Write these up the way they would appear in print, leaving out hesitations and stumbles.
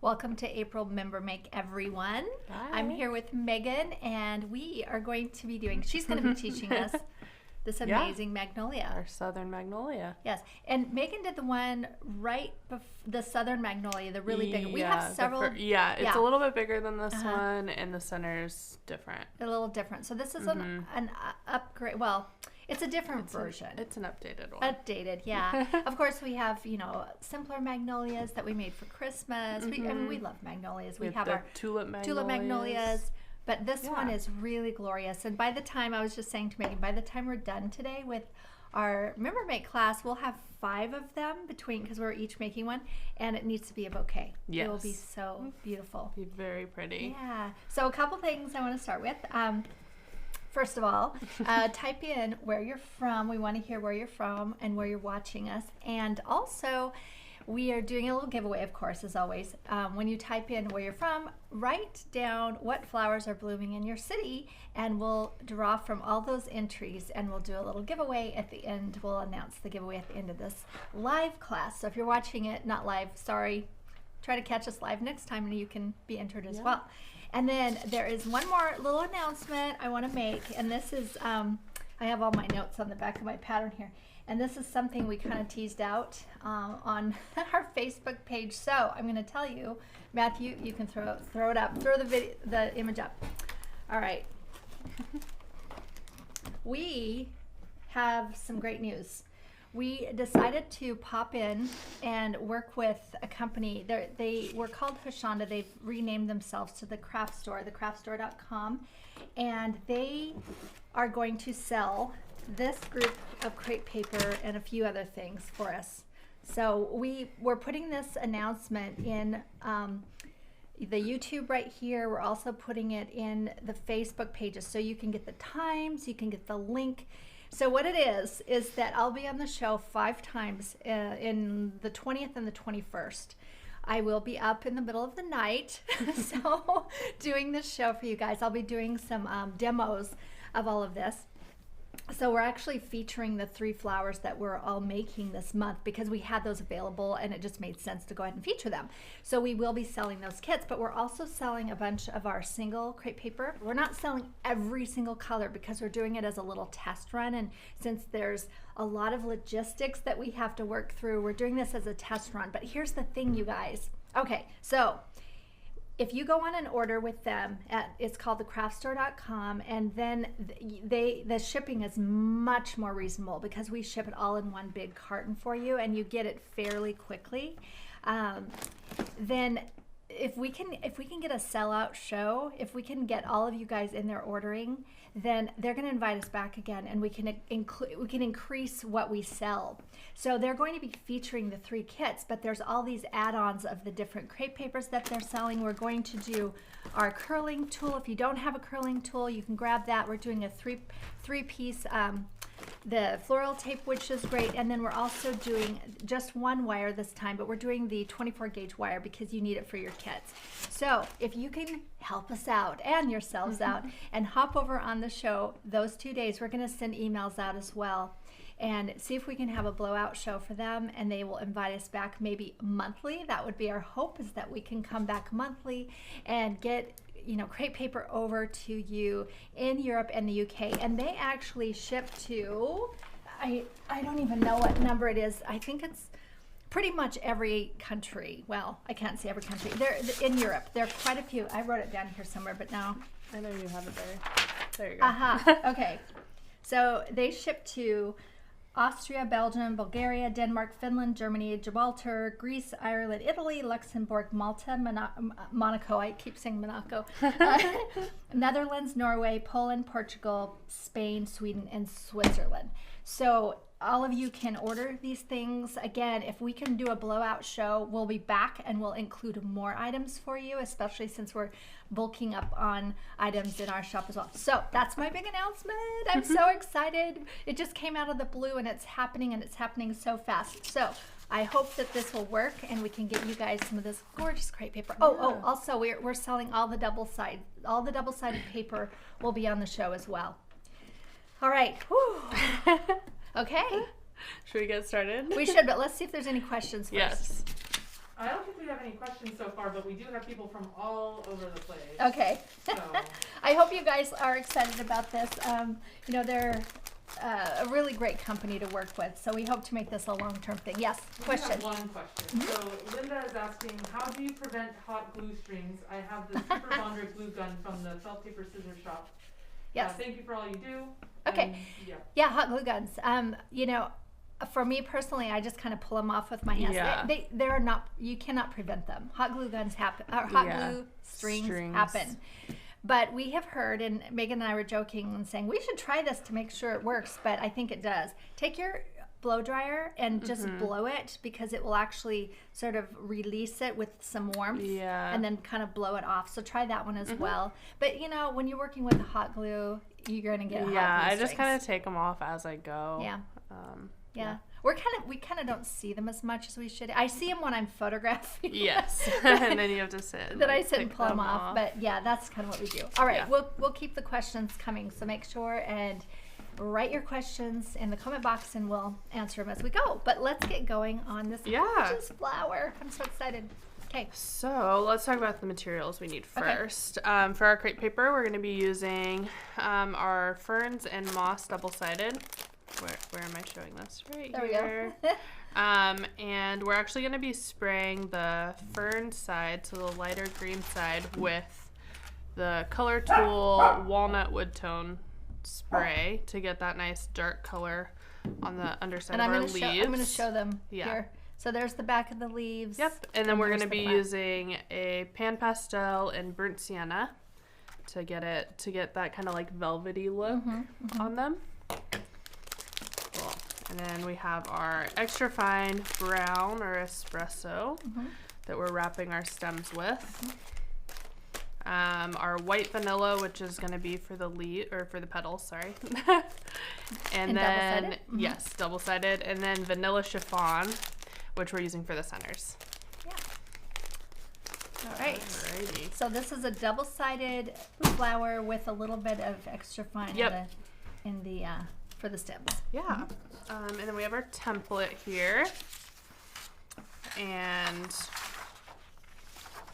Welcome to April Member Make, everyone. Hi. I'm here with Meagan, and we are going to be doing, she's going to be teaching us this amazing magnolia. Our southern magnolia. Yes, and Meagan did the one right before the southern magnolia, the really big. We have several. It's a little bit bigger than this one, and the center's different. A little different. So this is an upgrade. Well, it's a different version. It's an updated one. Updated, yeah. Of course, we have, simpler magnolias that we made for Christmas. We love magnolias. We have our tulip magnolias. But this one is really glorious. And by the time, I was just saying to Meagan, by the time we're done today with our Member Make class, we'll have 5 of them because we're each making one, and it needs to be a bouquet. Yes. It will be so beautiful. Be very pretty. Yeah. So a couple things I want to start with. First of all, type in where you're from. We want to hear where you're from and where you're watching us. And also, we are doing a little giveaway, of course, as always. When you type in where you're from, write down what flowers are blooming in your city, and we'll draw from all those entries, and we'll do a little giveaway at the end. We'll announce the giveaway at the end of this live class. So if you're watching it, not live, sorry, try to catch us live next time, and you can be entered as well. And then there is one more little announcement I want to make, and this is, I have all my notes on the back of my pattern here, and this is something we kind of teased out on our Facebook page. So I'm going to tell you, Matthew, you can throw it up, throw the image up. All right. We have some great news. We decided to pop in and work with a company. They were called Hoshonda. They've renamed themselves to the Craft Store, thecraftstore.com, and they are going to sell this group of crepe paper and a few other things for us. So we're putting this announcement in the YouTube right here. We're also putting it in the Facebook pages, so you can get the times, you can get the link. So what it is that I'll be on the show 5 times in the 20th and the 21st. I will be up in the middle of the night, so doing this show for you guys. I'll be doing some demos of all of this. So we're actually featuring the 3 flowers that we're all making this month because we had those available and it just made sense to go ahead and feature them. So we will be selling those kits, but we're also selling a bunch of our single crepe paper. We're not selling every single color because we're doing it as a little test run, and since there's a lot of logistics that we have to work through, we're doing this as a test run. But here's the thing, you guys. Okay, so if you go on an order with them, it's called thecraftstore.com, and then the shipping is much more reasonable because we ship it all in one big carton for you, and you get it fairly quickly. Then if we can get a sellout show, if we can get all of you guys in there ordering, then they're going to invite us back again, and we can increase what we sell. So they're going to be featuring the 3 kits, but there's all these add-ons of the different crepe papers that they're selling. We're going to do our curling tool. If you don't have a curling tool, you can grab that. We're doing a three-piece the floral tape, which is great, and then we're also doing just 1 wire this time, but we're doing the 24 gauge wire because you need it for your kits. So if you can help us out and yourselves out and hop over on the show those 2 days, we're going to send emails out as well and see if we can have a blowout show for them, and they will invite us back maybe monthly. That would be our hope, is that we can come back monthly and get crepe paper over to you in Europe and the UK. And they actually ship to, I don't even know what number it is. I think it's pretty much every country. Well, I can't say every country. They're in Europe. There are quite a few. I wrote it down here somewhere, but now I know you have it there. There you go. Okay. So they ship to Austria, Belgium, Bulgaria, Denmark, Finland, Germany, Gibraltar, Greece, Ireland, Italy, Luxembourg, Malta, Monaco, I keep saying Monaco, Netherlands, Norway, Poland, Portugal, Spain, Sweden, and Switzerland. So all of you can order these things. Again, if we can do a blowout show, we'll be back and we'll include more items for you, especially since we're bulking up on items in our shop as well. So that's my big announcement. I'm so excited. It just came out of the blue, and it's happening so fast. So I hope that this will work and we can get you guys some of this gorgeous crepe paper. Oh, also we're selling all the double-sided paper will be on the show as well. All right. Okay. Should we get started? We should, but let's see if there's any questions first. Yes. I don't think we have any questions so far, but we do have people from all over the place. Okay. So. I hope you guys are excited about this. You know, they're a really great company to work with, so we hope to make this a long-term thing. Yes, question. We have one question. So Linda is asking, how do you prevent hot glue strings? I have the Super Bonder glue gun from the felt paper scissor shop. Yes. Thank you for all you do. Okay. Yeah, hot glue guns. You know, for me personally, I just kind of pull them off with my hands. Yeah. They're not. You cannot prevent them. Hot glue guns happen. Or hot glue strings happen. But we have heard, and Megan and I were joking and saying we should try this to make sure it works. But I think it does. Take your blow dryer and just blow it, because it will actually sort of release it with some warmth. Yeah. And then kind of blow it off. So try that one as well. But you know, when you're working with hot glue, you're going to get hot glue I just strings. kind of take them off as I go. Yeah. Yeah. We kind of don't see them as much as we should. I see them when I'm photographing. Yes. And then you have to sit. Then I sit and pull them off. But yeah, that's kind of what we do. All right. Yeah. We'll keep the questions coming. So make sure and write your questions in the comment box and we'll answer them as we go. But let's get going on this gorgeous flower. I'm so excited. Okay. So let's talk about the materials we need first. For our crepe paper, we're going to be using our ferns and moss double-sided. Where am I showing this? Right there here. We go. And we're actually going to be spraying the fern side, so the lighter green side, with the Colortool walnut wood tone spray to get that nice dark color on the underside of our leaves. I'm going to show them here. So there's the back of the leaves. Yep. And then we're going to be using a PanPastel and burnt sienna to get that kind of like velvety look on them. Cool. And then we have our extra fine brown or espresso that we're wrapping our stems with. Our white vanilla, which is going to be for the for the petals, sorry. and then double-sided? Yes, double-sided, and then vanilla chiffon, which we're using for the centers. Yeah. All right. Alrighty. So this is a double-sided flower with a little bit of extra fine in the for the stems. Yeah. And then we have our template here. And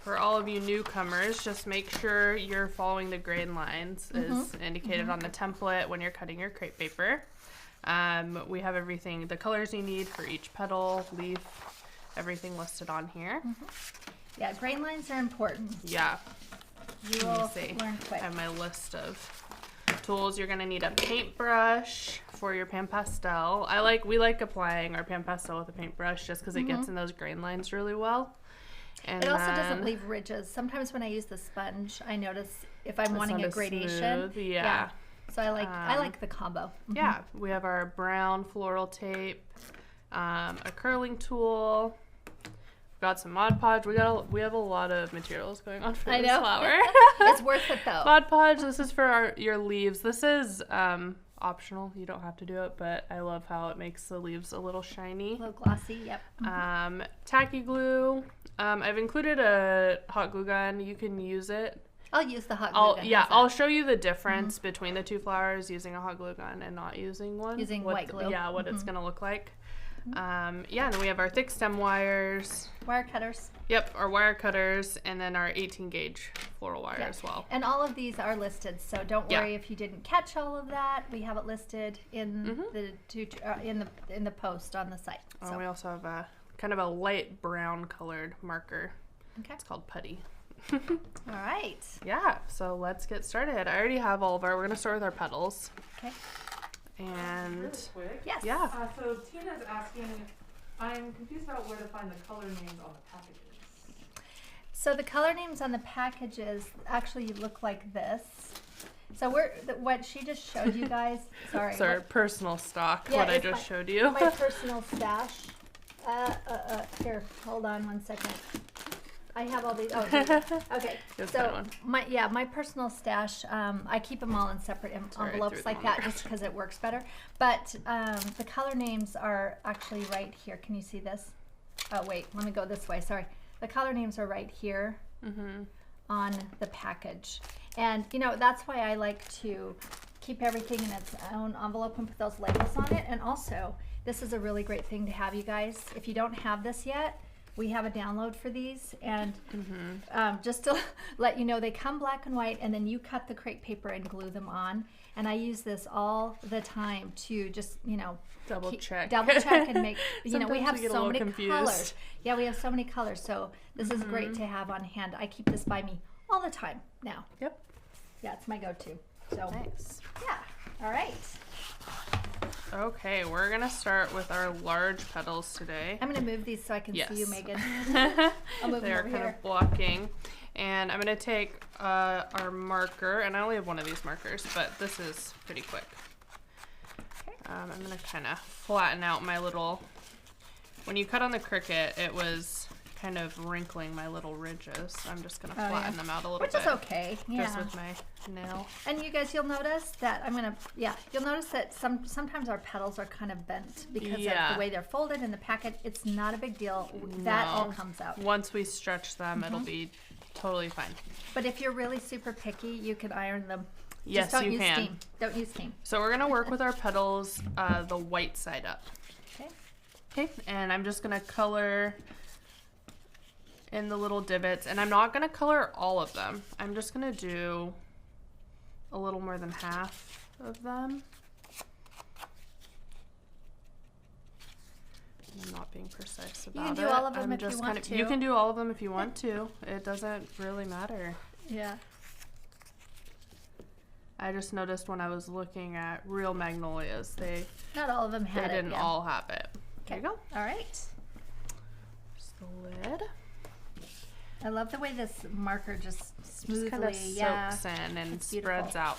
for all of you newcomers, just make sure you're following the grain lines as indicated on the template when you're cutting your crepe paper. We have everything, the colors you need for each petal, leaf, everything listed on here. Yeah, grain lines are important. Yeah. You will learn quick. I have my list of tools. You're going to need a paintbrush for your PanPastel. We like applying our PanPastel with a paintbrush just because it gets in those grain lines really well. And it also doesn't leave ridges. Sometimes when I use the sponge, I notice if I'm wanting a gradation. Smooth, yeah. So I like the combo. Yeah, we have our brown floral tape, a curling tool. We've got some Mod Podge. We have a lot of materials going on for this flower. It's worth it though. Mod Podge. This is for your leaves. This is optional. You don't have to do it, but I love how it makes the leaves a little shiny. A little glossy. Yep. Tacky glue. I've included a hot glue gun. You can use it. I'll use the hot glue gun. Yeah, I'll show you the difference between the two flowers using a hot glue gun and not using one. Using white glue. Yeah, what it's gonna look like. And then we have our thick stem wires. Wire cutters. Yep, our wire cutters, and then our 18 gauge floral wire as well. And all of these are listed, so don't worry if you didn't catch all of that. We have it listed in in the post on the site. We also have a kind of a light brown colored marker. Okay. It's called putty. All right. Yeah, so let's get started. I already have all of we're gonna start with our petals. Okay. And really quick. Yes. Yeah. So Tina's asking, I'm confused about where to find the color names on the packages. So the color names on the packages actually look like this. So what she just showed you guys. Sorry. Sorry, personal stock. Yeah, what I just showed you. My personal stash. Here, hold on one second. I have all these. Oh, okay. So my personal stash. I keep them all in separate envelopes like that, just because it works better. But the color names are actually right here. Can you see this? Oh wait, let me go this way. Sorry. The color names are right here on the package, and that's why I like to keep everything in its own envelope and put those labels on it. And also, this is a really great thing to have, you guys. If you don't have this yet, we have a download for these, and just to let you know, they come black and white, and then you cut the crepe paper and glue them on. And I use this all the time to just, double check and make, we Sometimes have we get a so little many confused. colors. Yeah, we have so many colors. So this is great to have on hand. I keep this by me all the time now. Yep. Yeah, it's my go-to. So Nice. yeah. All right. Okay, we're gonna start with our large petals today. I'm gonna move these so I can Yes. see you, Meagan. I'll move them They're over kind here. of blocking. And I'm gonna take our marker, and I only have one of these markers, but this is pretty quick. I'm gonna kind of flatten out my little, when you cut on the Cricut, it was kind of wrinkling my little ridges. So I'm just gonna flatten them out a little Which bit. is okay. Yeah. Just with my nail. And you guys, you'll notice that you'll notice that sometimes our petals are kind of bent because of the way they're folded in the packet. It's not a big deal. That all comes out. Once we stretch them, it'll be totally fine. But if you're really super picky, you can iron them. Yes, Just don't you use can. steam. Don't use steam. So we're gonna work with our petals the white side up. Okay. Okay, and I'm just gonna color in the little divots, and I'm not gonna color all of them. I'm just gonna do a little more than half of them. I'm not being precise about it. You can do all of them I'm if you just want to. You can do all of them if you want to. It doesn't really matter. Yeah. I just noticed when I was looking at real Magnolias, Not all of them had they it. didn't Yeah. all have it. There Okay. you go. All right. Just the lid. I love the way this marker just smoothly, Just kind of soaks in and It's spreads beautiful. out.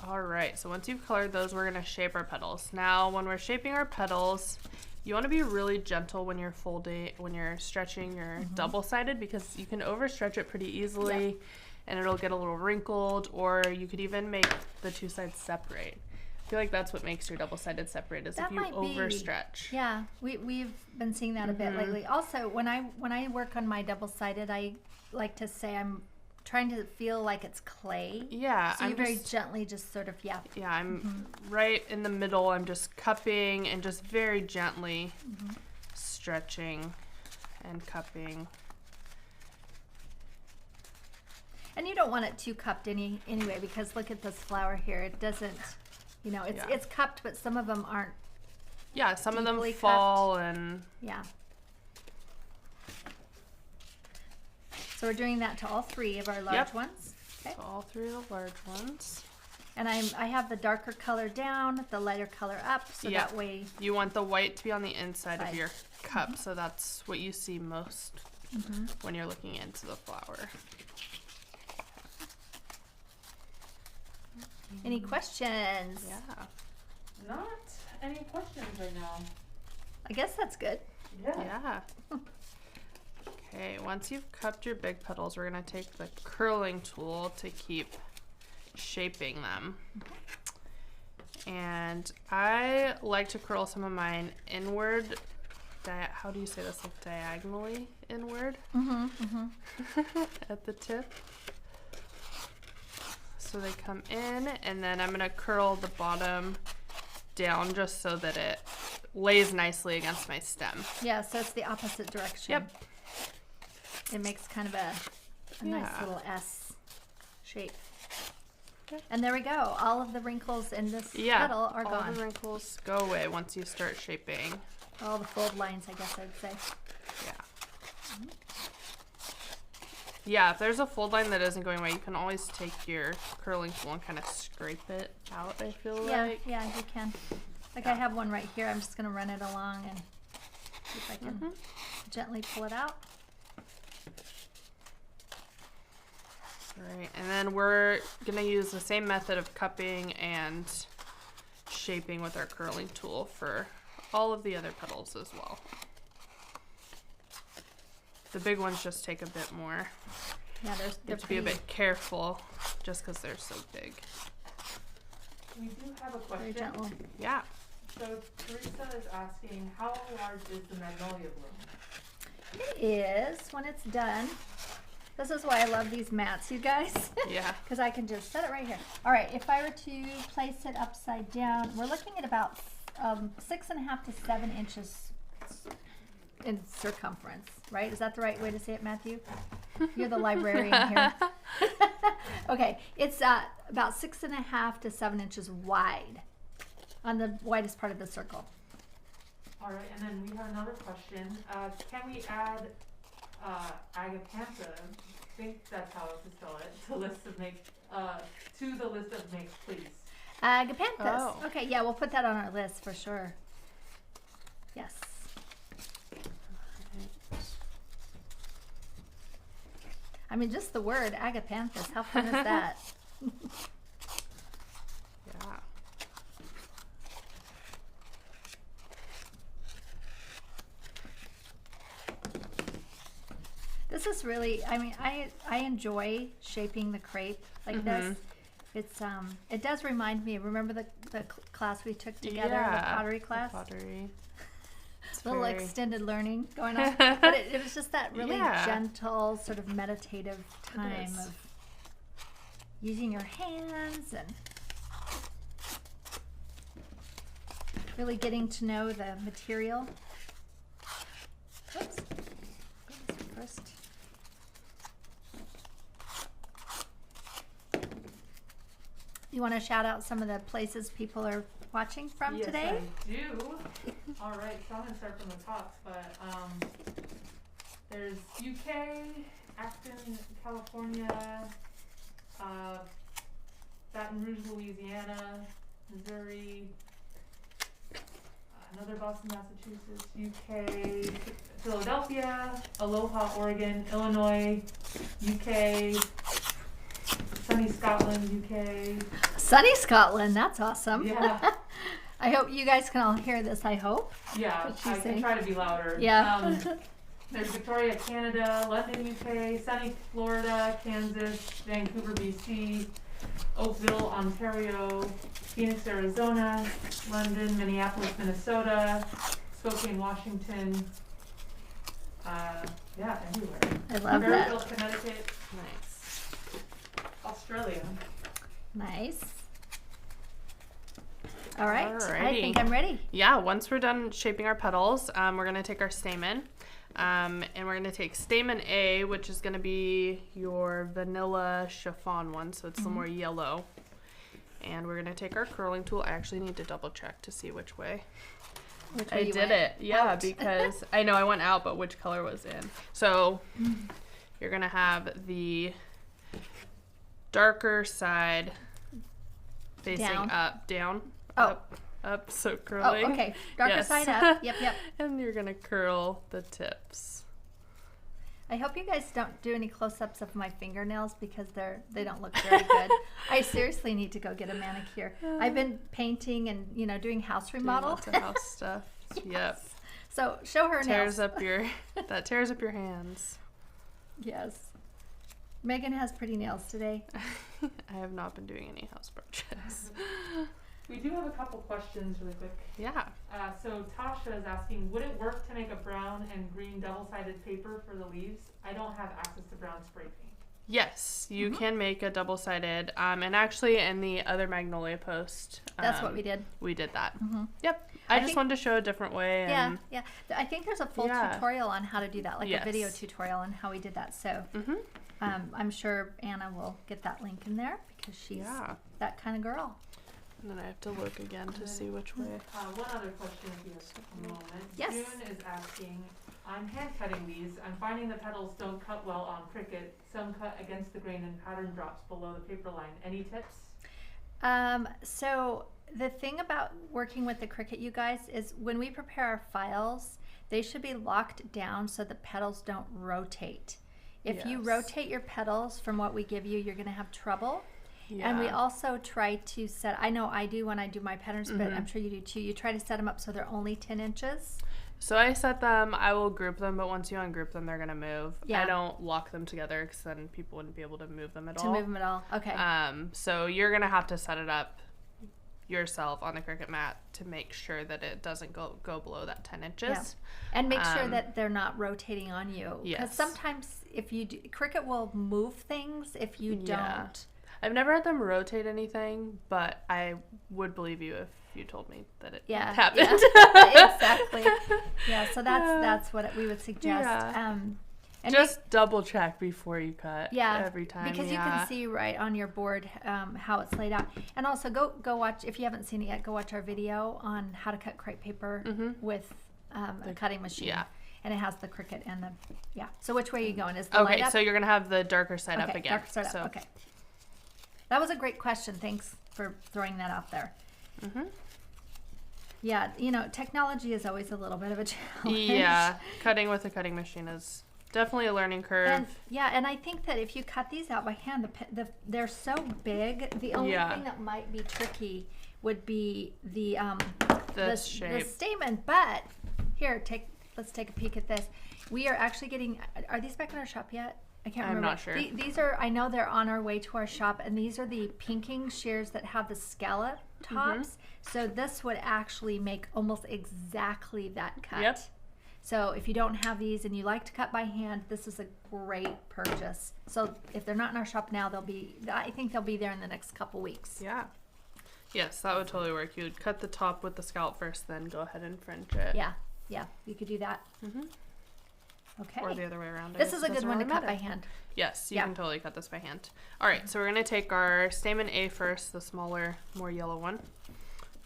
All right, so once you've colored those, we're gonna shape our petals. Now, when we're shaping our petals, you wanna be really gentle when you're folding, when you're stretching your double-sided, because you can overstretch it pretty easily and it'll get a little wrinkled, or you could even make the two sides separate. I feel like that's what makes your double-sided separate, is That if you might be. overstretch. Yeah, we've been seeing that a bit lately. Also, when I work on my double-sided, I like to say I'm trying to feel like it's clay. Yeah, So you very gently just sort of, I'm right in the middle. I'm just cupping and just very gently stretching and cupping. And you don't want it too cupped anyway, because look at this flower here. It doesn't, it's cupped, but some of them aren't. Yeah, some of them Deeply fall and Yeah. So we're doing that to all three of our large Yep. ones. Okay. so all three of the large ones. And I have the darker color down, the lighter color up, so Yeah. that way. You want the white to be on the inside of Side. your cup, so that's what you see most when you're looking into the flower. Any questions? Yeah. Not any questions right now. I guess that's good. Yeah. Okay, once you've cupped your big petals, we're gonna take the curling tool to keep shaping them. And I like to curl some of mine inward. How do you say this? Like diagonally inward at the tip. So they come in, and then I'm gonna curl the bottom down just so that it lays nicely against my stem. Yeah, so it's the opposite direction. Yep. It makes kind of a nice Yeah. little S shape. Okay. And there we go. All of the wrinkles in this Yeah, petal are all gone. the wrinkles go away once you start shaping. All the fold lines, I guess I'd say. Yeah. Yeah, if there's a fold line that isn't going away, you can always take your curling tool and kind of scrape it out, I feel like. Yeah, you can. Like I have one right here. I'm just going to run it along and see if I can gently pull it out. Right, and then we're gonna use the same method of cupping and shaping with our curling tool for all of the other petals as well. The big ones just take a bit more. Yeah, You they're have to be a pretty- bit careful just because they're so big. We do have a very question. gentle. Yeah. So Teresa is asking, how large is the magnolia bloom? It is when it's done. This is why I love these mats, you guys. Yeah. Because I can just set it right here. All right, if I were to place it upside down, we're looking at about 6.5 to 7 inches in circumference, right? Is that the right way to say it, Matthew? You're the librarian here. Okay, it's about 6.5 to 7 inches wide on the widest part of the circle. All right, and then we have another question. Can we add Agapanthas? I think that's how to spell it. To the list of makes, please. Agapanthas. Oh. Okay, yeah, we'll put that on our list for sure. Yes. I mean, just the word agapanthus. How fun is that? Yeah. This is really, I mean, I enjoy shaping the crepe like this. It's it does remind me. Remember the class we took together, the pottery class. The pottery. Little extended learning going on, but it was just that really gentle, sort of meditative time of using your hands and really getting to know the material. Oops. First. You want to shout out some of the places people are watching from today? Yes, I do. All right, so I'm going to start from the top, but there's UK, Acton, California, Baton Rouge, Louisiana, Missouri, another Boston, Massachusetts, UK, Philadelphia, Aloha, Oregon, Illinois, UK, sunny Scotland, UK. Sunny Scotland, that's awesome. Yeah. I hope you guys can all hear this, I hope. Yeah, What'd she I say? can try to be louder. Yeah. There's Victoria, Canada, London, UK, sunny Florida, Kansas, Vancouver, BC, Oakville, Ontario, Phoenix, Arizona, London, Minneapolis, Minnesota, Spokane, Washington. Yeah, everywhere. I love Fairfield, that. Connecticut, Nice. Australia. Nice. All right, I Alrighty. think I'm ready. Yeah, once we're done shaping our petals, we're going to take our stamen. And we're going to take stamen A, which is going to be your vanilla chiffon one, so it's the more yellow. And we're going to take our curling tool. I actually need to double check to see which way. Which way I you did went? it. Yeah, Out. because I know I went out, but which color was in. So you're going to have the darker side facing Down. up, down, Oh. up, so Oh, curling. okay. Darker Yes. side up. Yep, yep. And you're going to curl the tips. I hope you guys don't do any close-ups of my fingernails because they don't look very good. I seriously need to go get a manicure. I've been painting and doing house Doing remodel. lots of house stuff. Yep. So show her Tears nails. up that tears up your hands. Yes. Megan has pretty nails today. I have not been doing any house projects. We do have a couple questions really quick. Yeah. So Tasha is asking, would it work to make a brown and green double-sided paper for the leaves? I don't have access to brown spray paint. Yes, you can make a double-sided. And actually in the other Magnolia post. That's what we did. We did that. Mm-hmm. Yep. I I just think- wanted to show a different way. Yeah, yeah. I think there's a full Yeah. tutorial on how to do that, like Yes. a video tutorial on how we did that. So I'm sure Anna will get that link in there because she's Yeah. that kind of girl. And then I have to look again to see which way. One other question if you have a moment. Yes. June is asking, I'm hand cutting these. I'm finding the petals don't cut well on Cricut. Some cut against the grain and pattern drops below the paper line. Any tips? So the thing about working with the Cricut, you guys, is when we prepare our files, they should be locked down so the petals don't rotate. If you Yes. rotate your petals from what we give you, you're going to have trouble. Yeah. And we also try to set, I know I do when I do my patterns, but I'm sure you do too. You try to set them up so they're only 10 inches. So I set them, I will group them, but once you ungroup them, they're going to move. Yeah. I don't lock them together because then people wouldn't be able to move them at To all. move them at all. Okay. So you're going to have to set it up yourself on the Cricut mat to make sure that it doesn't go below that 10 inches. Yeah. And make sure that they're not rotating on you. Because Yes. sometimes if you do, Cricut will move things if you Yeah. don't. I've never had them rotate anything, but I would believe you if you told me that it Yeah, happened. yeah. Exactly. Yeah, so that's what we would suggest. Yeah. And just double check before you cut. Yeah, Every time. because you can see right on your board how it's laid out. And also go watch, if you haven't seen it yet, go watch our video on how to cut crepe paper with a cutting machine. Yeah. And it has the Cricut and the, So which way are you going? Is the light Okay, up? so you're going to have the darker side up again. Darker side up, okay. That was a great question. Thanks for throwing that out there. Mm-hmm. Yeah, technology is always a little bit of a challenge. Yeah, cutting with a cutting machine is definitely a learning curve. And I think that if you cut these out by hand, they're so big. The only thing that might be tricky would be the shape. the stamen. But here, let's take a peek at this. We are actually getting. Are these back in our shop yet? I can't remember. I'm not sure. These are. I know they're on our way to our shop, and these are the pinking shears that have the scallop tops. So this would actually make almost exactly that cut. Yep. So if you don't have these and you like to cut by hand, this is a great purchase. So if they're not in our shop now, I think they'll be there in the next couple weeks. Yeah. Yes, that would totally work. You would cut the top with the scallop first, then go ahead and fringe it. Yeah, you could do that. Okay. Or the other way around. This is a good one to cut by hand. Yes, you can totally cut this by hand. All right, so we're going to take our stamen A first, the smaller, more yellow one.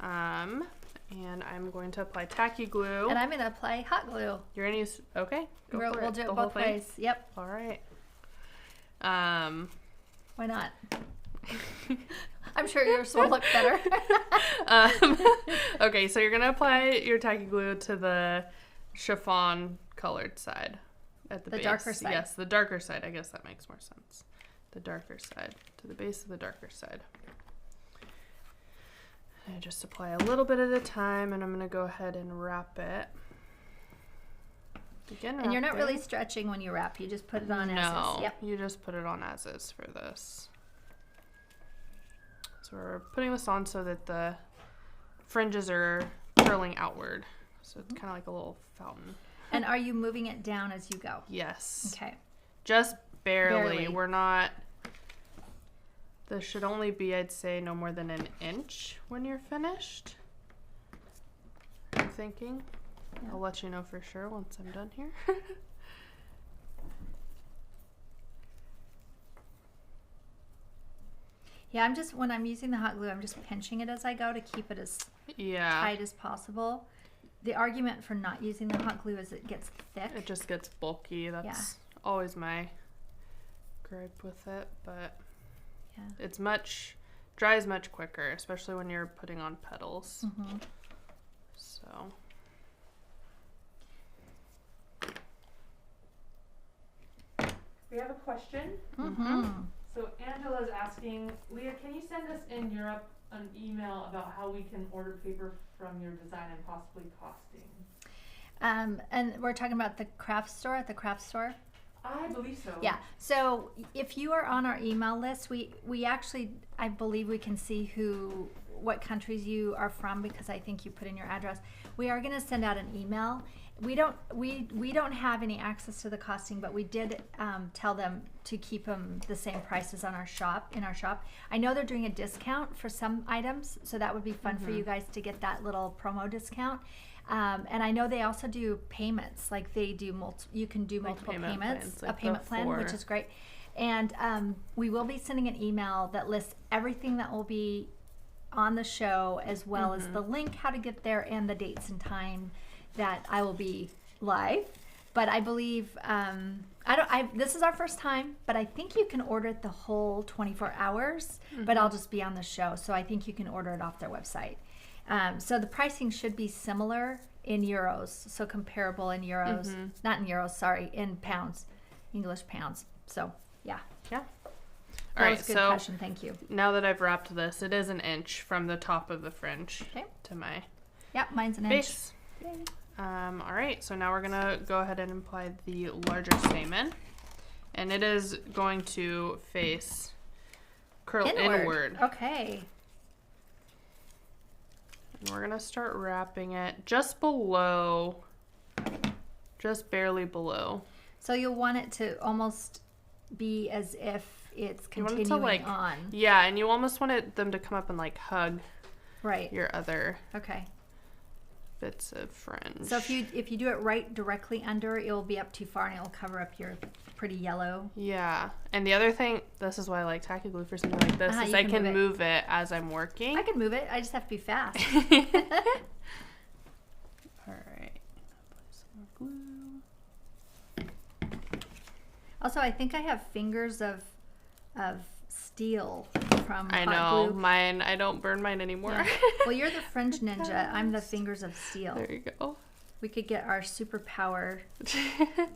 And I'm going to apply tacky glue. And I'm going to apply hot glue. You're going to use, okay, go for it. We'll do it The both whole thing? ways. Yep. All right. Why not? I'm sure yours will look better. Okay, so you're going to apply your tacky glue to the chiffon colored side at the base. darker side. Yes, the darker side. I guess that makes more sense. The darker side, to the base of the darker side. I just apply a little bit at a time, and I'm going to go ahead and wrap it. Again, and you're not really stretching when you wrap. You just put it on as is. Yep. You just put it on as is for this. So we're putting this on so that the fringes are curling outward. So it's kind of like a little fountain. And are you moving it down as you go? Yes. Okay. Just barely. We're not... This should only be, I'd say, no more than an inch when you're finished. I'm thinking. Yeah. I'll let you know for sure once I'm done here. Yeah, when I'm using the hot glue, I'm just pinching it as I go to keep it as tight as possible. The argument for not using the hot glue is it gets thick. It just gets bulky. That's always my gripe with it, but it's dries much quicker, especially when you're putting on petals. So. We have a question. So Angela's asking, Leah, can you send us in Europe an email about how we can order paper from your design and possibly costing? And we're talking about the craft store, at the craft store? I believe so. Yeah. So if you are on our email list, we actually, I believe we can see what countries you are from, because I think you put in your address. We are going to send out an email. We don't have any access to the costing, but we did tell them to keep them the same prices on our shop. I know they're doing a discount for some items, so that would be fun for you guys to get that little promo discount. And I know they also do payments, like they do you can do multiple payments, like a payment plan, which is great. And we will be sending an email that lists everything that will be on the show, as well as the link, how to get there, and the dates and time that I will be live. But I believe this is our first time, but I think you can order it the whole 24 hours, but I'll just be on the show, so I think you can order it off their website. So the pricing should be similar in euros, so comparable in euros, not in euros, sorry, in pounds, English pounds. So yeah. All right, was a good question. Thank you. Now that I've wrapped this, it is an inch from the top of the fringe to my mine's an base. Inch. All right, so now we're gonna go ahead and apply the larger stamen, and it is going to curl inward. Okay. And we're gonna start wrapping it just below, just barely below. So you'll want it to almost be as if it's continuing on. Yeah, and you almost want them to come up and like hug your other Okay. bits of fringe. So if you do it right directly under, it will be up too far and it will cover up your pretty yellow. Yeah. And the other thing, this is why I like tacky glue for something like this, is I can move it as I'm working. I can move it. I just have to be fast. All right. Apply some more glue. Also, I think I have fingers of steel from I hot know. glue. Mine, I don't burn mine anymore. Yeah. Well, you're the French ninja. I'm the fingers of steel. There you go. We could get our superpower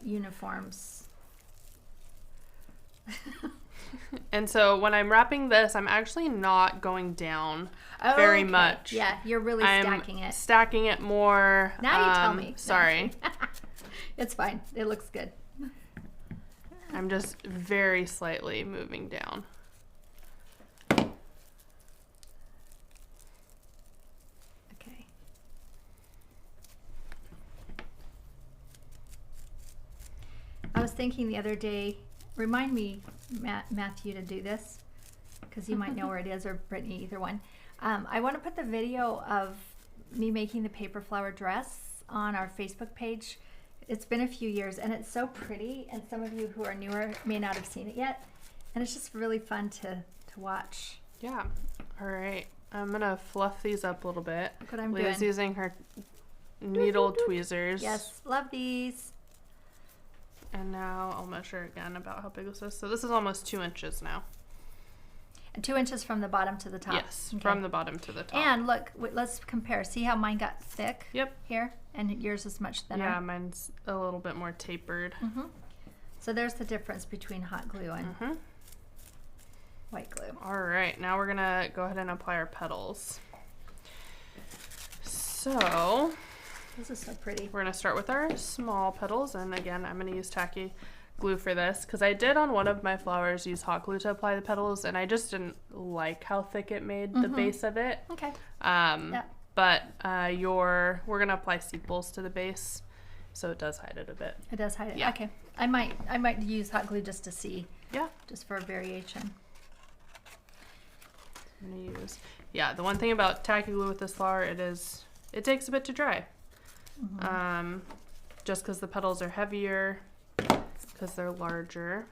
uniforms. And so when I'm wrapping this, I'm actually not going down very much. Yeah, you're really stacking it. Stacking it more. Now you tell me. Sorry. It's fine. It looks good. I'm just very slightly moving down. Okay. I was thinking the other day, remind me, Matthew, to do this, because you might know where it is, or Brittany, either one. I want to put the video of me making the paper flower dress on our Facebook page. It's been a few years, and it's so pretty, and some of you who are newer may not have seen it yet, and it's just really fun to watch. Yeah. All right. I'm going to fluff these up a little bit. Look what I'm Leah's doing. using her needle tweezers. Yes, love these. And now I'll measure again about how big this is. So this is almost 2 inches now. And 2 inches from the bottom to the top. Yes, Okay. from the bottom to the top. And look, let's compare. See how mine got thick? Yep. Here, and yours is much thinner. Yeah, mine's a little bit more tapered. Mm-hmm. So there's the difference between hot glue and white glue. All right, now we're gonna go ahead and apply our petals. So This is so pretty. we're gonna start with our small petals, and again, I'm gonna use tacky glue for this because I did on one of my flowers use hot glue to apply the petals, and I just didn't like how thick it made the base of it. Okay. Yeah. But we're gonna apply sepals to the base, so it does hide it a bit. It does hide it. Yeah. Okay. I might use hot glue just to see. Yeah. Just for a variation. I'm gonna use. Yeah. The one thing about tacky glue with this flower, it takes a bit to dry. Just because the petals are heavier, because they're larger.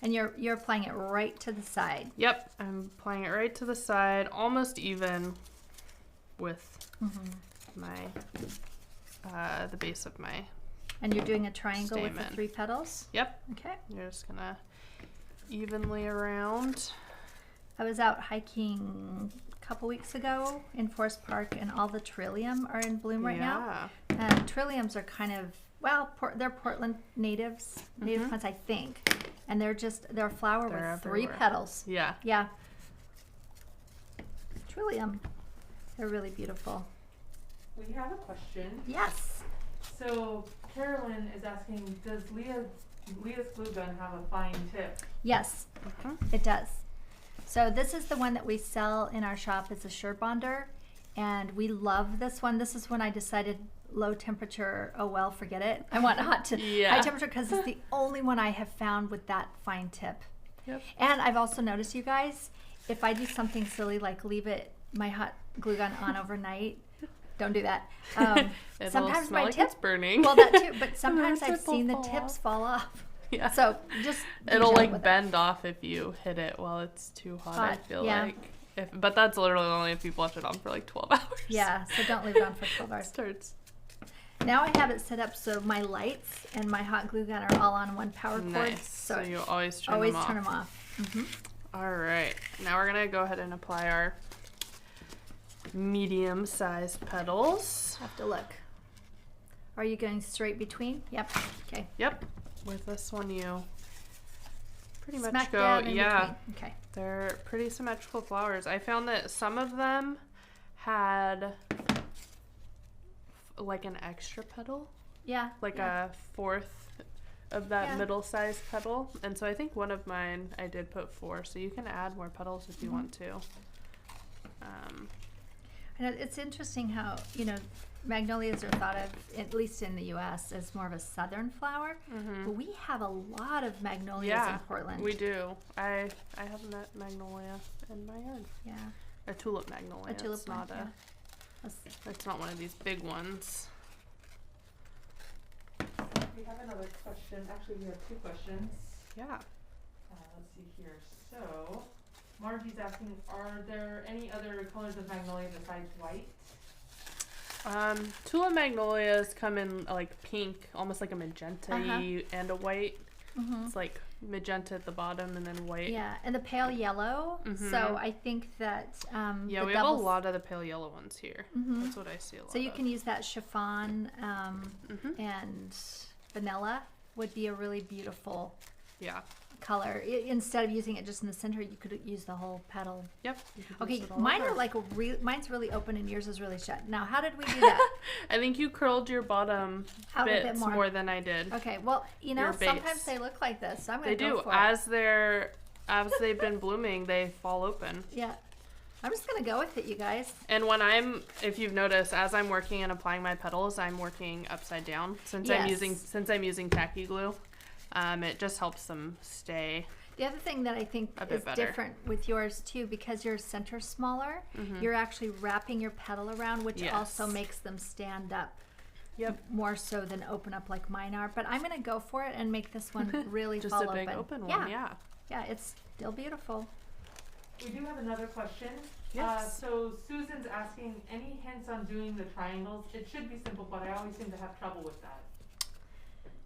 And you're applying it right to the side. Yep, I'm applying it right to the side, almost even with my the base of my. And you're doing a triangle with Stamen. the 3 petals. Yep. Okay. You're just gonna evenly around. I was out hiking a couple weeks ago in Forest Park, and all the trillium are in bloom right now. And trilliums are kind of, they're Portland native plants, I think. And they're a flower They're with 3 everywhere. petals. Yeah. Yeah. Trillium. They're really beautiful. We have a question. Yes. So Carolyn is asking, does Leah's glue gun have a fine tip? Yes, it does. So this is the one that we sell in our shop. It's a Sure Bonder, and we love this one. This is when I decided low temperature, oh well, forget it. I want high temperature because it's the only one I have found with that fine tip. Yep. And I've also noticed, you guys, if I do something silly like leave my hot glue gun on overnight, don't do that. Sometimes smell my like tip it's burning. Well, that too, but sometimes I've tip will seen the fall tips fall off. Yeah. So just be It'll gentle like with it. bend off if you hit it while it's too hot. I feel like. But that's literally only if you've left it on for like 12 hours. Yeah, so don't leave it on for 12 hours. Starts. Now I have it set up so my lights and my hot glue gun are all on one power cord. Nice. So you always turn always them off. turn them off. All right. Now we're gonna go ahead and apply our medium-sized petals. Have to look. Are you going straight between? Yep. Okay. Yep. With this one, you pretty much Smack go. dab in Yeah. between. Okay. They're pretty symmetrical flowers. I found that some of them had like an extra petal, Yeah. like yeah. a fourth of that Yeah. middle-sized petal. And so I think one of mine I did put 4, so you can add more petals if you want to. And it's interesting how, magnolias are thought of, at least in the U.S., as more of a southern flower. But we have a lot of magnolias in Portland. We do. I have a magnolia in my yard. Yeah. A tulip magnolia. A tulip it's one, not yeah. it's not one of these big ones. We have another question. Actually, we have two questions. Yeah. Let's see here. So, Margie's asking, are there any other colors of magnolia besides white? Tulip magnolias come in like pink, almost like a magenta and a white. It's like magenta at the bottom and then white. Yeah, and the pale yellow. So I think that yeah, we have a lot of the pale yellow ones here. That's what I see a lot. So you of. can use that chiffon and vanilla would be a really beautiful color. Instead of using it just in the center, you could use the whole petal. Yep. Okay, mine are like mine's really open and yours is really shut. Now, how did we do that? I think you curled your bottom Out a bit bits more. more than I did. Okay, well, you know, Your base. sometimes they look like this, so I'm They gonna go do. for it. As they've been blooming, they fall open. Yeah, I'm just gonna go with it, you guys. And if you've noticed, as I'm working and applying my petals, I'm working upside down since I'm using tacky glue. It just helps them stay. The other thing that I think is different with yours too, because your center's smaller, you're actually wrapping your petal around, which also makes them stand up. More so than open up like mine are. But I'm gonna go for it and make this one really just fall a big open. one. Yeah. Yeah, it's still beautiful. We do have another question. Yes. So Susan's asking, any hints on doing the triangles? It should be simple, but I always seem to have trouble with that.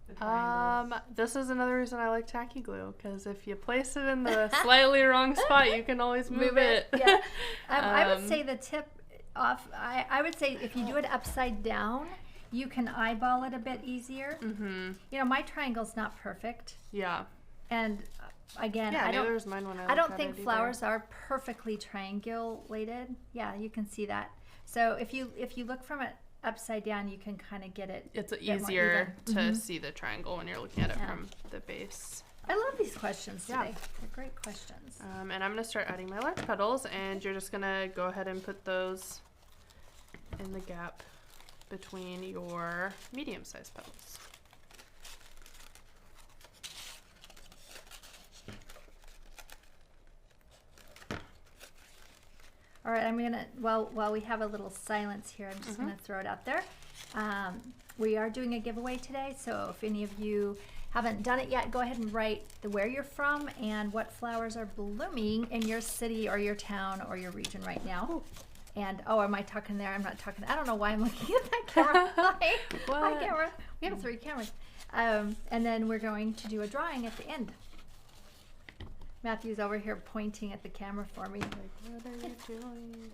The triangles. This is another reason I like tacky glue, because if you place it in the slightly wrong spot, you can always move it. Yeah. I would say the tip off, I would say if you do it upside down, you can eyeball it a bit easier. You know, my triangle's not perfect. Yeah. And again, yeah, I don't think flowers are perfectly triangulated. Yeah, you can see that. So if you look from it upside down, you can kind of get it. It's easier to see the triangle when you're looking at it from the base. I love these questions today. They're great questions. And I'm going to start adding my large petals, and you're just going to go ahead and put those in the gap between your medium-sized petals. All right, I'm gonna, while we have a little silence here, I'm just gonna throw it out there. We are doing a giveaway today, so if any of you haven't done it yet, go ahead and write where you're from and what flowers are blooming in your city or your town or your region right now. And am I talking there? I'm not talking. I don't know why I'm looking at that camera. Hi, camera. We have 3 cameras. And then we're going to do a drawing at the end. Matthew's over here pointing at the camera for me. Like, what are you doing?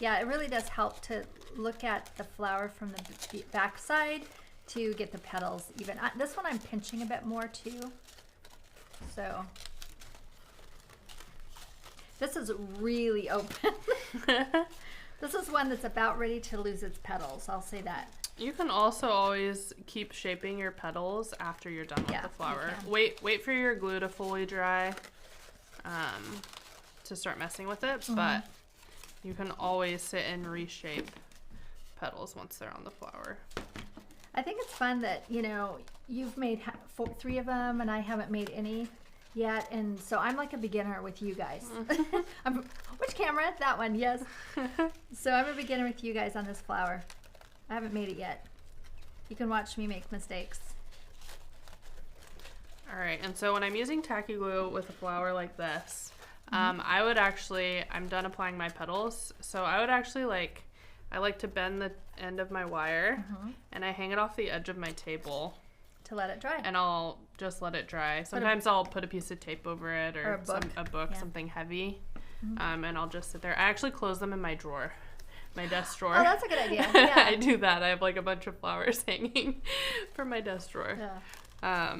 Yeah, it really does help to look at the flower from the back side to get the petals even. This one I'm pinching a bit more too. So this is really open. This is one that's about ready to lose its petals. I'll say that. You can also always keep shaping your petals after you're done with the flower. Wait for your glue to fully dry to start messing with it, but you can always sit and reshape petals once they're on the flower. I think it's fun that, you know, you've made 3 of them and I haven't made any yet, and so I'm like a beginner with you guys. Which camera? That one, yes. So I'm a beginner with you guys on this flower. I haven't made it yet. You can watch me make mistakes. All right, and so when I'm using tacky glue with a flower like this, I would actually, I'm done applying my petals, so I would actually I like to bend the end of my wire and I hang it off the edge of my table. To let it dry. And I'll just let it dry. Sometimes I'll put a piece of tape over it or a book, something heavy, and I'll just sit there. I actually close them in my drawer. My desk drawer. Oh, that's a good idea. Yeah. I do that. I have like a bunch of flowers hanging from my desk drawer. Yeah.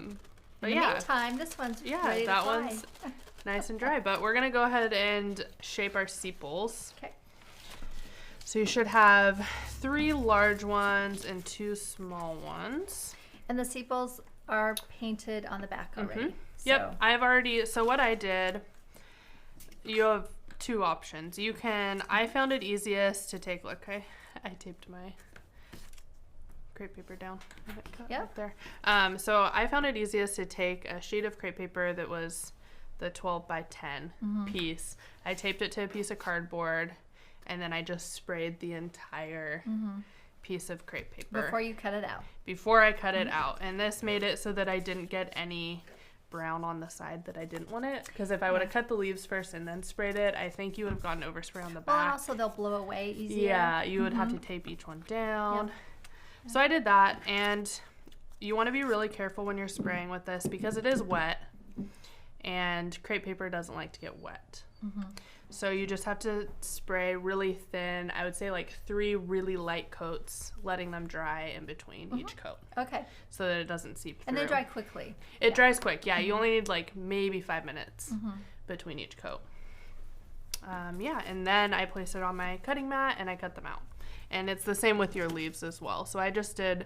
But in the meantime, this one's ready that to fly. one's nice and dry. But we're gonna go ahead and shape our sepals. Okay. So you should have 3 large ones and 2 small ones. And the sepals are painted on the back already. Yep. I've already. So what I did, you have 2 options. You can, I found it easiest to take, look, I taped my crepe paper down. Right there. So I found it easiest to take a sheet of crepe paper that was the 12 by 10 piece. I taped it to a piece of cardboard, and then I just sprayed the entire piece of crepe paper. Before you cut it out. Before I cut it out. And this made it so that I didn't get any brown on the side that I didn't want it. Because if I would have cut the leaves first and then sprayed it, I think you would have gotten overspray on the back. Well, and also they'll blow away easier. Yeah, you would have to tape each one down. So I did that, and you want to be really careful when you're spraying with this because it is wet, and crepe paper doesn't like to get wet. So you just have to spray really thin. I would say like 3 really light coats, letting them dry in between each coat. Okay. So that it doesn't seep through. And they dry quickly. It dries quick. Yeah, you only need like maybe 5 minutes between each coat. Yeah, and then I placed it on my cutting mat and I cut them out. And it's the same with your leaves as well. So I just did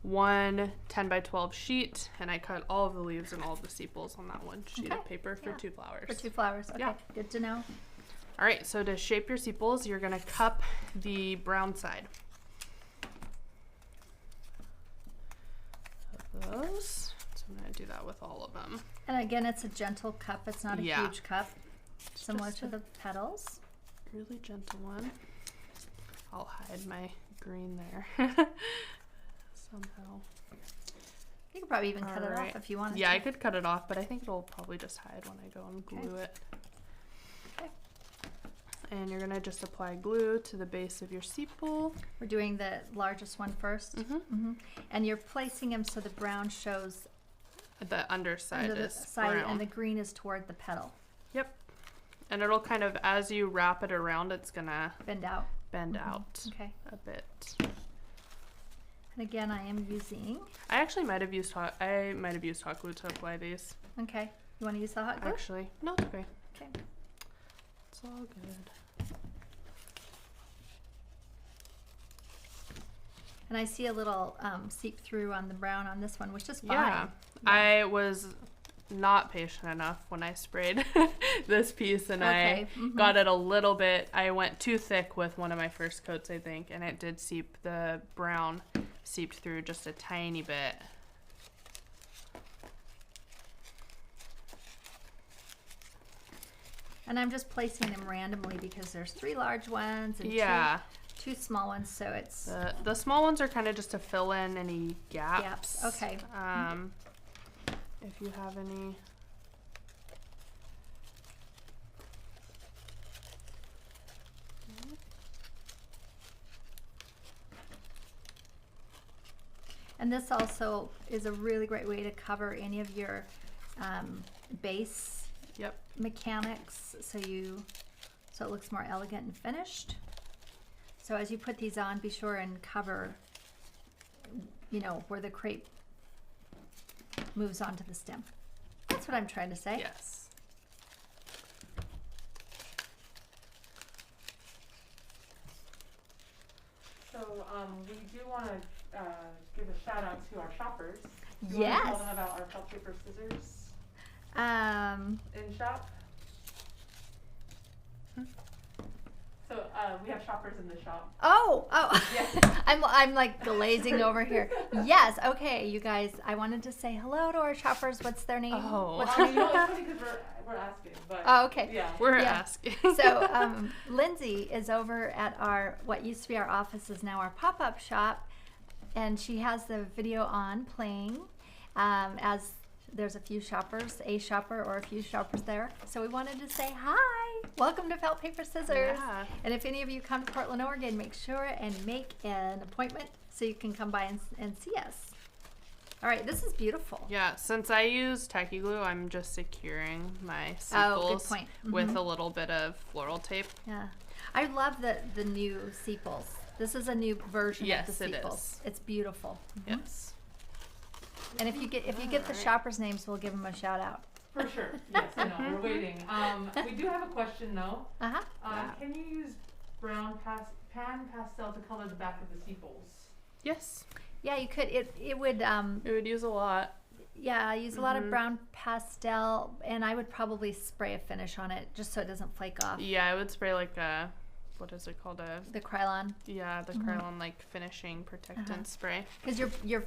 one 10 by 12 sheet, and I cut all of the leaves and all of the sepals on that one sheet of paper for 2 flowers. For 2 flowers. Okay. Yeah. Good to know. All right, so to shape your sepals, you're going to cup the brown side of those. So I'm going to do that with all of them. And again, it's a gentle cup. It's not a huge cup. Similar to the petals. Really gentle one. I'll hide my green there. Somehow. You could probably even cut it off if you wanted to. Yeah, I could cut it off, but I think it'll probably just hide when I go and glue it. Okay. And you're gonna just apply glue to the base of your sepal. We're doing the largest one first. And you're placing them so the brown shows The underside under the is side brown. and the green is toward the petal. Yep. And it'll kind of, as you wrap it around, it's gonna Bend out. bend out Okay. a bit. And again, I am using. I actually might have used hot glue to apply these. Okay. You want to use the hot glue? Actually, no, it's okay. Okay. It's all good. And I see a little seep through on the brown on this one, which is fine. Yeah. I was not patient enough when I sprayed this piece, and I got it a little bit. I went too thick with one of my first coats, I think, and it did seep. The brown seeped through just a tiny bit. And I'm just placing them randomly because there's 3 large ones and two small ones, so it's the small ones are kind of just to fill in any gaps. Okay. If you have any. And this also is a really great way to cover any of your base mechanics, so it looks more elegant and finished. So as you put these on, be sure and cover, where the crepe moves onto the stem. That's what I'm trying to say. Yes. So we do want to give a shout out to our shoppers. You Yes. want to tell them about our felt paper scissors in shop? So we have shoppers in the shop. Oh. Yes. I'm like glazing over here. Yes. Okay, you guys. I wanted to say hello to our shoppers. What's their name? Oh. What's I mean, it's funny because we're asking, but Oh, okay. yeah. We're Yeah. asking. So Lindsay is over at what used to be our office is now our pop-up shop, and she has the video on playing as there's a few shoppers, a shopper or a few shoppers there. So we wanted to say hi. Welcome to Felt Paper Scissors. Yeah. And if any of you come to Portland, Oregon, make sure and make an appointment so you can come by and see us. All right, this is beautiful. Yeah, since I use tacky glue, I'm just securing my Oh, good sepals point. with a little bit of floral tape. Yeah, I love the new sepals. This is a new version Yes, of the it sepals. is. It's beautiful. Yes. And if you get the shoppers' names, we'll give them a shout out. For sure. Yes, I know. We're waiting. We do have a question though. Can you use brown PanPastel to color the back of the sepals? Yes. Yeah, you could. It would. It would use a lot. Yeah, I use a lot of brown pastel, and I would probably spray a finish on it just so it doesn't flake off. Yeah, I would spray like a what is it called? The Krylon. Yeah, the Krylon like finishing protectant spray. Because you're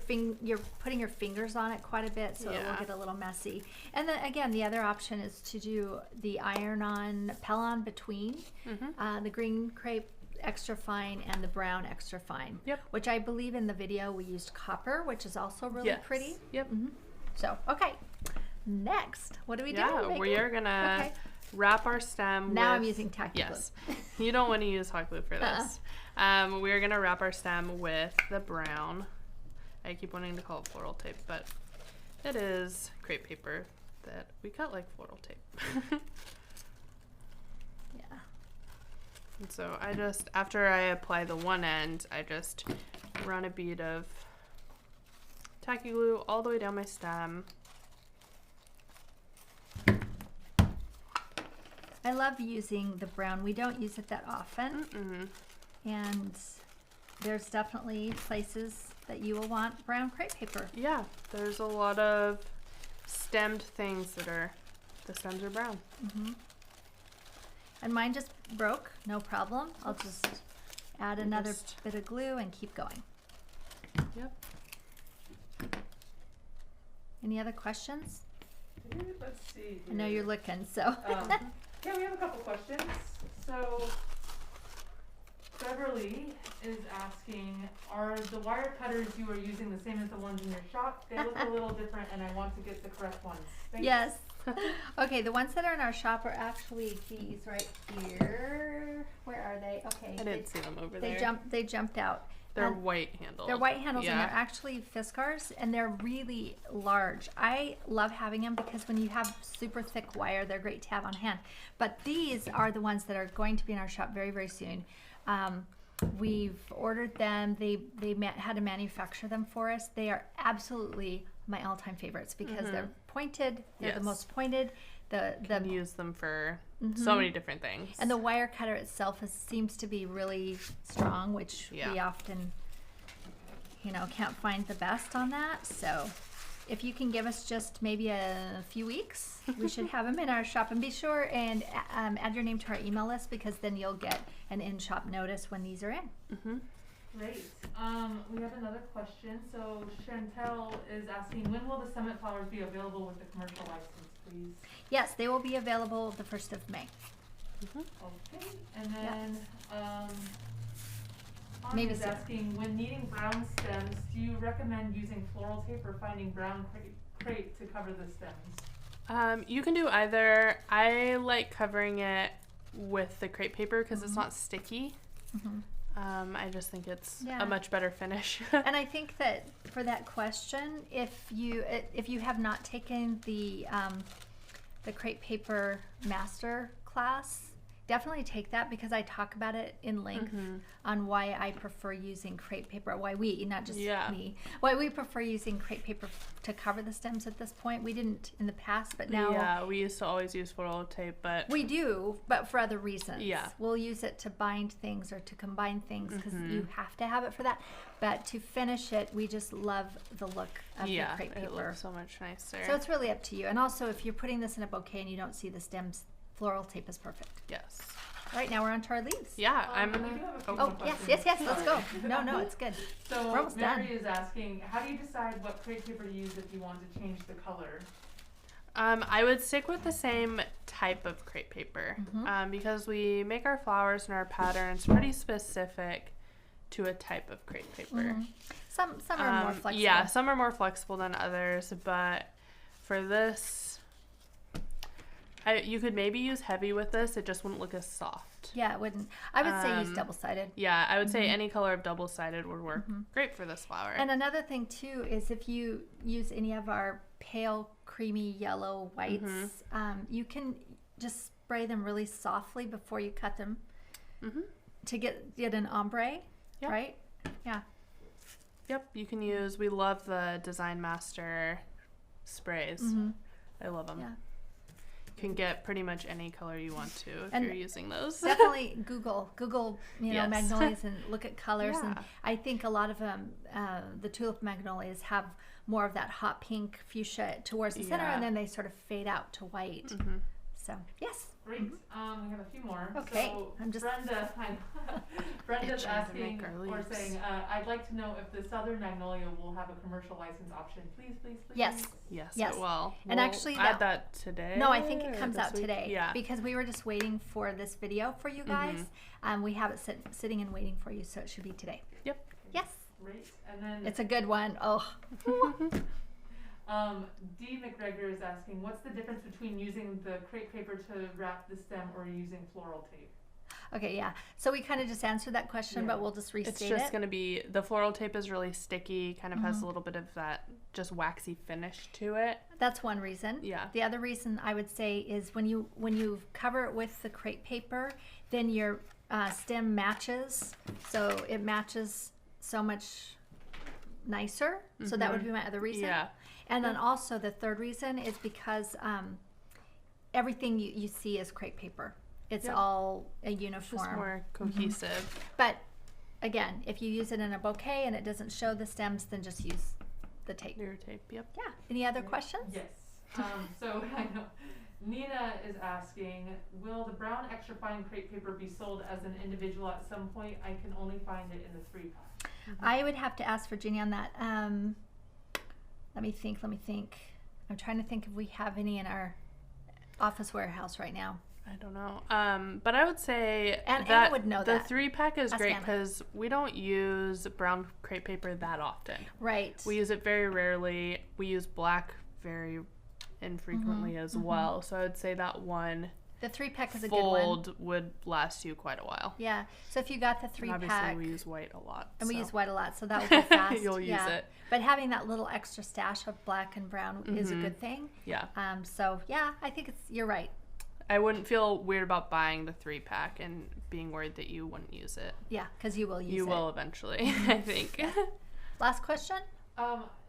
putting your fingers on it quite a bit, so it will get a little messy. And then again, the other option is to do the iron-on Pell-on between the green crepe extra fine and the brown extra fine. Yep. Which I believe in the video we used copper, which is also really pretty. Yep. So okay, next, what do we do? Yeah, we are gonna wrap our stem. Now I'm using tacky glue. Yes, you don't want to use hot glue for this. We are gonna wrap our stem with the brown. I keep wanting to call it floral tape, but it is crepe paper that we cut like floral tape. Yeah. And so I just, after I apply the one end, I just run a bead of tacky glue all the way down my stem. I love using the brown. We don't use it that often. And there's definitely places that you will want brown crepe paper. Yeah, there's a lot of stemmed things that are, the stems are brown. And mine just broke, no problem. I'll just add another bit of glue and keep going. Yep. Any other questions? Let's see. I know you're looking, so. Yeah, we have a couple questions. So, Beverly is asking, are the wire cutters you are using the same as the ones in your shop? They look a little different and I want to get the correct ones. Thanks. Yes. Okay, the ones that are in our shop are actually these right here. Where are they? Okay. I didn't see them over there. They jumped out. They're white handled. They're white handles and they're actually Fiskars and they're really large. I love having them because when you have super thick wire, they're great to have on hand. But these are the ones that are going to be in our shop very, very soon. We've ordered them. They had to manufacture them for us. They are absolutely my all-time favorites because they're pointed. They're the most pointed. Can use them for so many different things. And the wire cutter itself seems to be really strong, which we often, can't find the best on that. So if you can give us just maybe a few weeks, we should have them in our shop. And be sure and add your name to our email list because then you'll get an in-shop notice when these are in. Great. We have another question. So Chantel is asking, when will the summit flowers be available with the commercial license, please? Yes, they will be available the 1st of May. Okay. And then Anya is asking, when needing brown stems, do you recommend using floral tape or finding brown crepe to cover the stems? You can do either. I like covering it with the crepe paper because it's not sticky. I just think it's a much better finish. And I think that for that question, if you have not taken the crepe paper master class, definitely take that because I talk about it in length on why I prefer using crepe paper, why we, not just me, why we prefer using crepe paper to cover the stems at this point. We didn't in the past, but now... Yeah, we used to always use floral tape, but... We do, but for other reasons. Yeah. We'll use it to bind things or to combine things because you have to have it for that. But to finish it, we just love the look of the crepe paper. It looks so much nicer. So it's really up to you. And also, if you're putting this in a bouquet and you don't see the stems, floral tape is perfect. Yes. All right, now we're on to our leaves. Yeah, I'm gonna... Oh, yes, let's go. No, it's good. So we're almost Mary done. is asking, how do you decide what crepe paper to use if you want to change the color? I would stick with the same type of crepe paper because we make our flowers and our patterns pretty specific to a type of crepe paper. Some are more flexible. Yeah, some are more flexible than others, but for this, you could maybe use heavy with this. It just wouldn't look as soft. Yeah, it wouldn't. I would say use double-sided. Yeah, I would say any color of double-sided would work great for this flower. And another thing, too, is if you use any of our pale, creamy yellow whites, you can just spray them really softly before you cut them to get an ombre, right? Yeah. Yep, you can use, we love the Design Master sprays. I love them. Yeah. You can get pretty much any color you want to if you're using those. Definitely Google, Magnolias and look at colors. Yeah. And I think a lot of them, the tulip Magnolias have more of that hot pink fuchsia towards the center, and then they sort of fade out to white. So, yes. Great. We have a few more. Okay, So I'm just- Brenda's Itching to asking make our or leaves. saying, I'd like to know if the Southern Magnolia will have a commercial license option. Please, please, please. Yes. Yes, Yes. it will. And We'll actually add that today. No, I think or it comes this out week? today. Yeah. Because we were just waiting for this video for you guys. We have it sitting and waiting for you, so it should be today. Yep. Yes. Great. And then It's a good one. Oh. D. McGregor is asking, what's the difference between using the crepe paper to wrap the stem or using floral tape? Okay, yeah. So we kind of just answered that question, Yeah. but we'll just restate It's just it. going to be, the floral tape is really sticky, kind of has a little bit of that just waxy finish to it. That's one reason. Yeah. The other reason I would say is when you cover it with the crepe paper, then your stem matches. So it matches so much nicer. So that would be my other reason. Yeah. And then also the third reason is because everything you see is crepe paper. It's Yep. all a Just uniform. more cohesive. But again, if you use it in a bouquet and it doesn't show the stems, then just use the tape. Your tape, yep. Yeah. Any other questions? Yes. So I know Nina is asking, will the brown extra fine crepe paper be sold as an individual at some point? I can only find it in the 3-pack. I would have to ask Virginia on that. Let me think. I'm trying to think if we have any in our office warehouse right now. I don't know. But I would say And that Anna would know the that. 3-pack is Ask great Anna. because we don't use brown crepe paper that often. Right. We use it very rarely. We use black very infrequently as well. So I would say that one The 3-pack is a good one. fold would last you quite a while. Yeah. So if you got the And obviously 3-pack, we use white a lot. and we so. use white a lot, so that would be fast. You'll use yeah. it. But having that little extra stash of black and brown is a good thing. Yeah. So yeah, I think you're right. I wouldn't feel weird about buying the 3-pack and being worried that you wouldn't use it. Yeah, because you will use You it. will eventually, I think. Last question?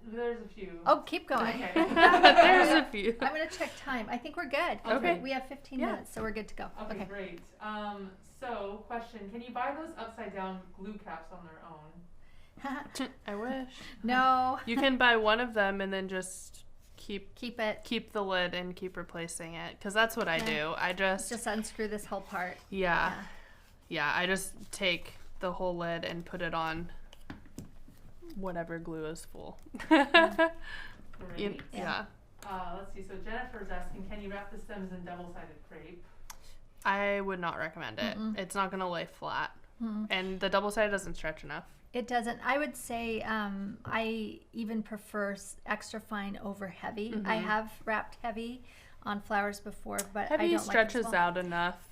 There's a few. Oh, keep going. Okay. There's a few. I'm going to check time. I think we're good. Okay. We have 15 Yeah. minutes, so we're good to go. Okay, great. So question, can you buy those upside down glue caps on their own? I wish. No. You can buy one of them and then just Keep it. keep the lid and keep replacing it, because that's what I do. I just unscrew this whole part. yeah, I just take the whole lid and put it on whatever glue is full. Great. Yeah. Let's see. So Jennifer's asking, can you wrap the stems in double-sided crepe? I would not recommend it. It's not gonna lay flat, and the double sided doesn't stretch enough. It doesn't. I would say I even prefer extra fine over heavy. I have wrapped heavy on flowers before, but I Heavy don't stretches like it as well. out enough.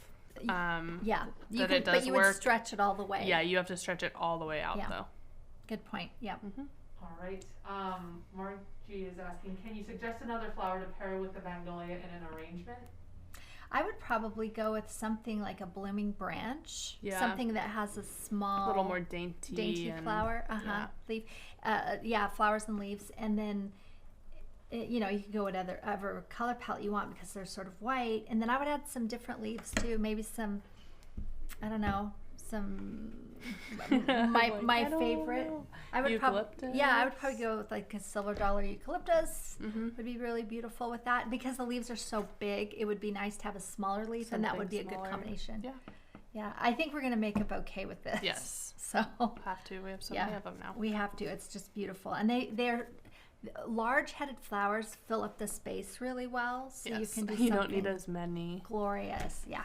Yeah, that it does but you work. would stretch it all the way. Yeah, you have to stretch it all the way out Yeah. though. Good point. Yeah. All right. Margie is asking, can you suggest another flower to pair with the magnolia in an arrangement? I would probably go with something like a blooming branch. Yeah. Something that has a small, A little more dainty and, flower. yeah. Leaf. Flowers and leaves, and then you can go whatever color palette you want because they're sort of white. And then I would add some different leaves too. Maybe some, I don't know, some my favorite. I would Eucalyptus? I would probably go with like a silver dollar eucalyptus. Would be really beautiful with that because the leaves are so big. It would be nice to have a smaller leaf, and that would be a Something good smaller. combination. Yeah. Yeah, I think we're gonna make a bouquet with this. Yes. So Have to. We have so Yeah. many of them now. we have to. It's just beautiful, and they're large-headed flowers fill up the space really well. So Yes. you can do You something don't need as many glorious. Yeah.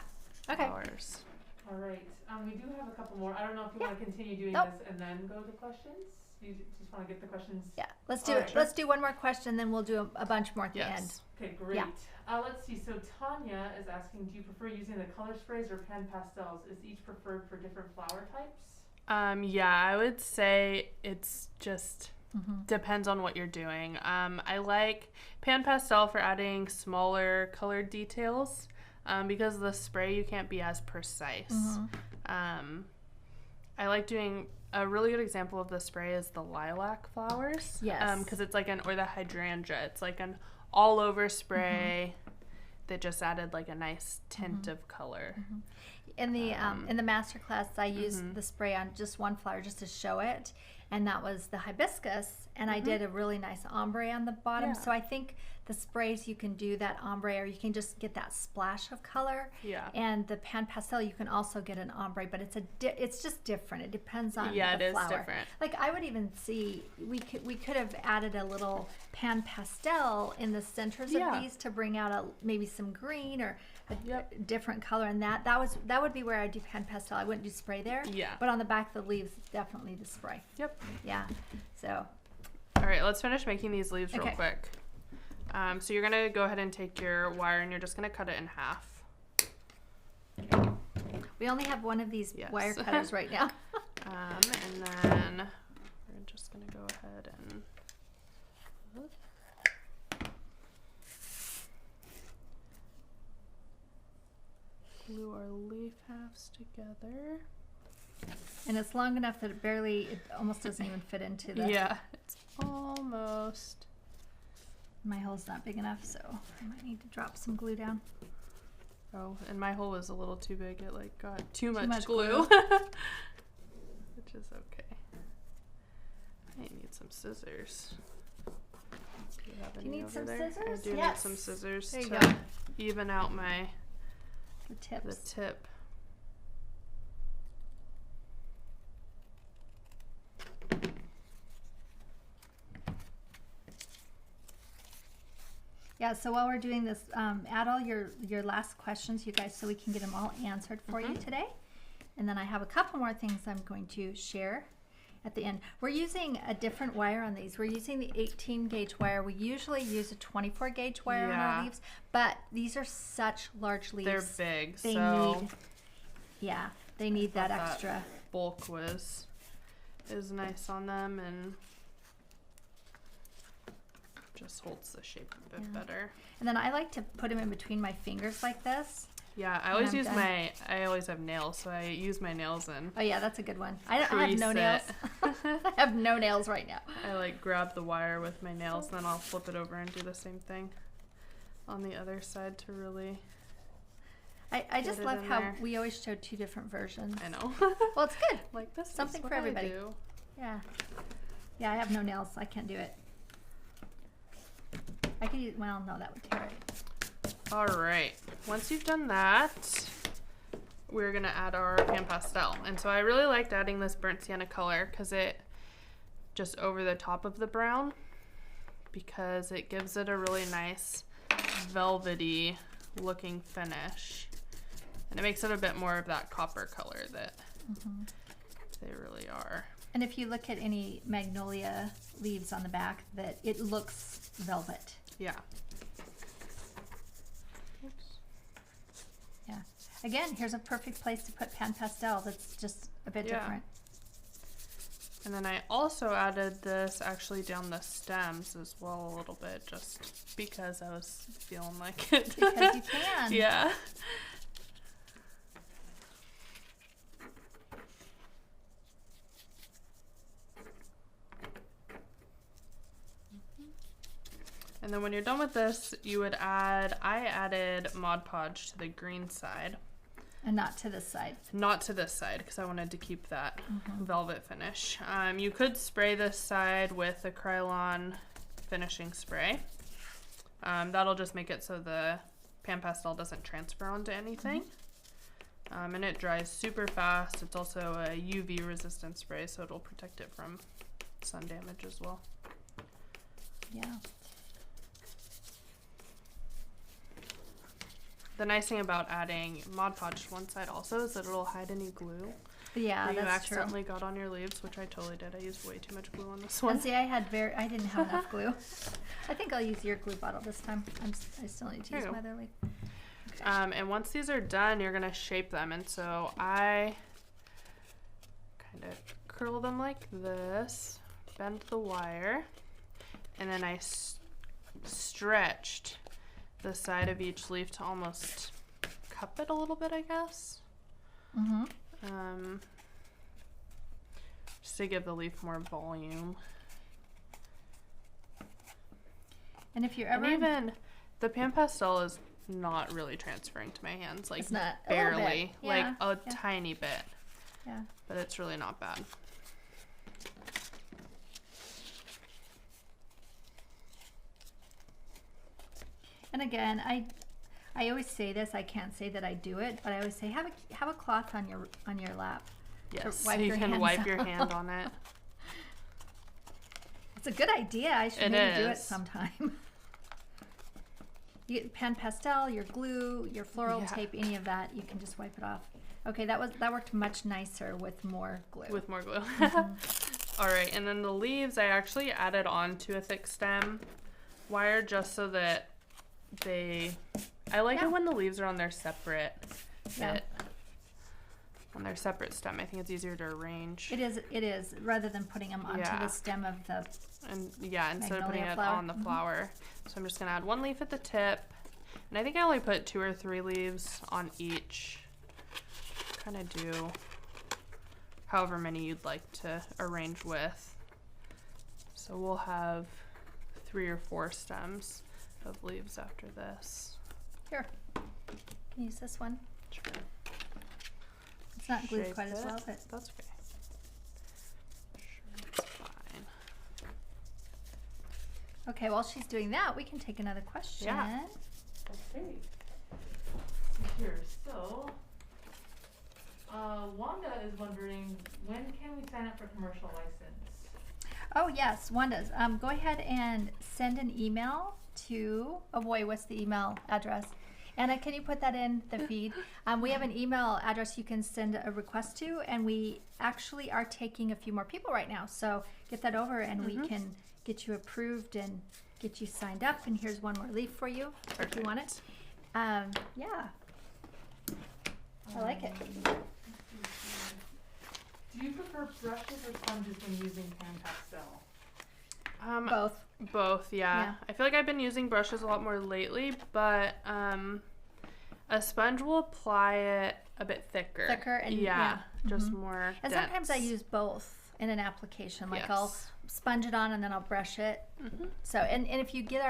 Okay. flowers. All right. We do have a couple more. I don't know if you want to continue doing Nope. this and then go to questions. You just want to get the questions? Yeah. Let's do All it. right. Let's do one more question, then we'll do a bunch more at the end. Yes. Okay, great. Yeah. Let's see. So Tanya is asking, do you prefer using the color sprays or PanPastels? Is each preferred for different flower types? Yeah, I would say it's just depends on what you're doing. I like PanPastel for adding smaller colored details. Because the spray you can't be as precise. I like doing a really good example of the spray is the lilac flowers. Yes. Because it's like or the hydrangea. It's like an all over spray that just added like a nice tint of color. In the master class, I used the spray on just one flower just to show it, and that was the hibiscus. and I did a really nice ombre on the bottom. Yeah. So I think the sprays, you can do that ombre, or you can just get that splash of color. Yeah. And the PanPastel, you can also get an ombre, but it's just different. It depends on Yeah, the it is flower. different. Like I would even see we could have added a little PanPastel in the centers Yeah. of these to bring out maybe some green or a Yep. different color. And that would be where I do PanPastel. I wouldn't do spray there. Yeah. But on the back of the leaves, definitely the spray. Yep. Yeah. So. All right, let's finish making these leaves real Okay. quick. So you're gonna go ahead and take your wire and you're just gonna cut it in half. We only have one of these Yes. wire cutters right now. And then we're just gonna go ahead and glue our leaf halves together. And it's long enough that it almost doesn't even fit into the. Yeah, it's almost. My hole's not big enough, so I might need to drop some glue down. Oh, and my hole was a little too big. It like got too much much glue. Which is okay. I need some scissors. Do you have Do you any need over some there? scissors? I do Yes. need some scissors There you to go. even out The tips. the tip. Yeah, so while we're doing this, add all your last questions, you guys, so we can get them all answered for you today. And then I have a couple more things I'm going to share at the end. We're using a different wire on these. We're using the 18 gauge wire. We usually use a 24 gauge wire on Yeah. our leaves, but these are such large leaves. They're big, They so they need that thought that extra. bulk is nice on them and just holds the shape a bit better. And then I like to put them in between my fingers like this. Yeah, I always have nails, so I use my nails and Oh yeah, that's a good one. I have no crease nails. it. I have no nails right now. I like grab the wire with my nails, then I'll flip it over and do the same thing on the other side to really. I just it love in how there. we always show two different versions. I know. Well, it's good. Like this Something is what for everybody. I do. Yeah. Yeah, I have no nails. I can't do it. I could use, well, no, that would tear it. All right. Once you've done that, we're gonna add our PanPastel. And so I really liked adding this burnt sienna color because it just over the top of the brown, because it gives it a really nice velvety looking finish. And it makes it a bit more of that copper color that they really are. And if you look at any Magnolia leaves on the back, that it looks velvet. Yeah. Yeah. Again, here's a perfect place to put PanPastel. That's just a bit Yeah. different. And then I also added this actually down the stems as well a little bit, just because I was feeling like it. Because you can. Yeah. And then when you're done with this, you would I added Mod Podge to the green side. And not to this side. Not to this side, because I wanted to keep that velvet finish. You could spray this side with a Krylon finishing spray. That'll just make it so the PanPastel doesn't transfer onto anything. And it dries super fast. It's also a UV resistant spray, so it'll protect it from sun damage as well. Yeah. The nice thing about adding Mod Podge to one side also is that it'll hide any glue Yeah, that you that's true. accidentally got on your leaves, which I totally did. I used way too much glue on this one. And see, I didn't have enough glue. I think I'll use your glue bottle this time. I still need to There use you my go. other leaf. And once these are done, you're gonna shape them. And so I kind of curl them like this, bend the wire, and then I stretched the side of each leaf to almost cup it a little bit, I guess. Just to give the leaf more volume. And if you're ever And even the PanPastel is not really transferring to my hands, like It's not. A little bit. barely, Yeah, like a yeah. tiny bit, yeah. but it's really not bad. And again, I always say this. I can't say that I do it, but I always say have a cloth on your lap. Yes, wipe so you your can hands wipe off. your hand on it. It's a good idea. I should It maybe do it is. sometime. You get PanPastel, your glue, your floral Yeah. tape, any of that, you can just wipe it off. Okay, that worked much nicer with more glue. With more glue. All right, and then the leaves, I actually added on to a thick stem wire just so that I like Yeah. it when the leaves are on their separate Yeah. bit. On their separate stem. I think it's easier to arrange. It is, rather than putting them onto Yeah. the stem of the, And yeah, instead of putting Magnolia it flower. on the flower. So I'm just gonna add one leaf at the tip. And I think I only put 2 or 3 leaves on each. Kind of do however many you'd like to arrange with. So we'll have 3 or 4 stems of leaves after this. here, can you use this one? Sure. It's not glued Shape quite as it. well, but That's okay. Sure, it's fine. okay, while she's doing that, we can take another question. Yeah. Okay. Here, so, Wanda is wondering, when can we sign up for commercial license? Oh yes, Wanda's. Go ahead and send an email to, oh boy, what's the email address? Anna, can you put that in the feed? We have an email address you can send a request to, and we actually are taking a few more people right now. So get that over and we can get you approved and get you signed up. And here's one more leaf for you if you want it. Yeah, I like it. Do you prefer brushes or sponges when using PanPastel? Both. Both, yeah. Yeah. I feel like I've been using brushes a lot more lately, but a sponge will apply it a bit thicker. Thicker and yeah, just Mhm. more And dense. sometimes I use both in an application. Like I'll Yes. sponge it on and then I'll brush it. So, and if you get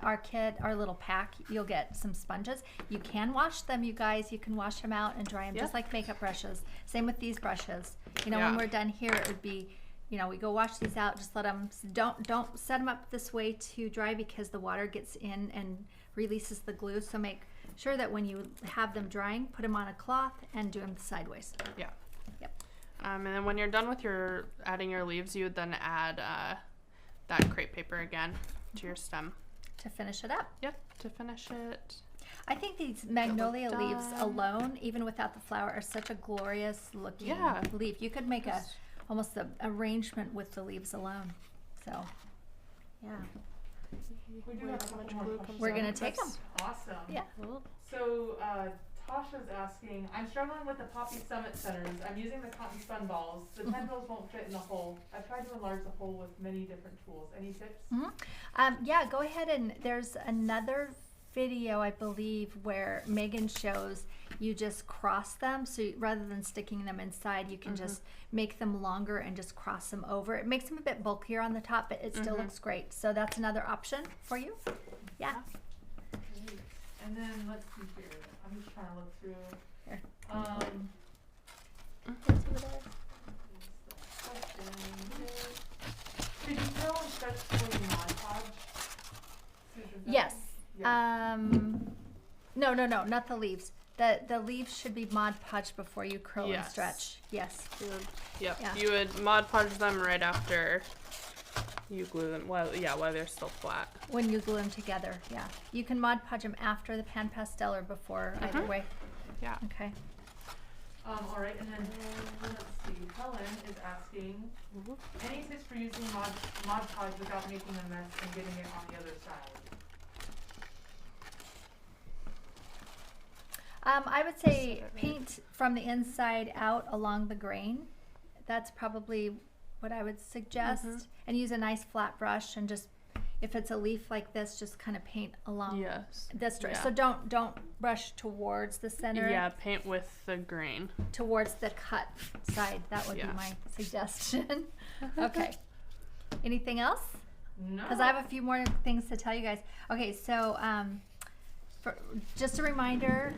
our kit, our little pack, you'll get some sponges. You can wash them, you guys. You can wash them out and dry them just Yeah. like makeup brushes. Same with these brushes. You know, when Yeah. we're done here, it would be, you know, we go wash these out. Just let them. Don't set them up this way to dry because the water gets in and releases the glue. So make sure that when you have them drying, put them on a cloth and do them sideways. Yeah. Yep. And then when you're done with adding your leaves, you would then add that crepe paper again to your stem. To finish it up. Yep, to finish it. I think these magnolia leaves done. alone, even without the flower, are such a glorious looking Yeah. leaf. You could make Just- almost a arrangement with the leaves alone. So, yeah. We do Wait, have a how couple much more glue questions. comes We're out gonna of take this? Awesome. Yeah. So, Tasha's asking, I'm struggling with the Poppy Summit centers. I'm using the cotton spun balls. The tendrils won't fit in the hole. I've tried to enlarge the hole with many different tools. Any tips? Yeah, go ahead and there's another video, I believe, where Meagan shows you just cross them. So rather than sticking them inside, you can just make them longer and just cross them over. It makes them a bit bulkier on the top, but it still looks great. So that's another option for you. Yeah. Great. And then let's see here. I'm just trying to look through. Here. Did you curl and stretch before you Mod Podge? Yes. Yeah. No, not the leaves. The leaves should be Mod Podged before you curl and Yes. stretch. Yes. Yep. Yeah. You would Mod Podge them right after you glue them. While they're still flat. When you glue them together, yeah. You can Mod Podge them after the PanPastel or before, either way. Yeah. Okay. All right, and then let's see. Helen is asking, any tips for using Mod Podge without making a mess and getting it on the other side? I would say paint from the inside out along the grain. That's probably what I would suggest. And use a nice flat brush and just, if it's a leaf like this, just kind of paint along Yes. this direction. Yeah. So don't brush towards the center. Yeah, paint with the grain. Towards the cut side. That would be Yeah. my suggestion. Okay. Anything else? No. Because I have a few more things to tell you guys. Okay, so just a reminder,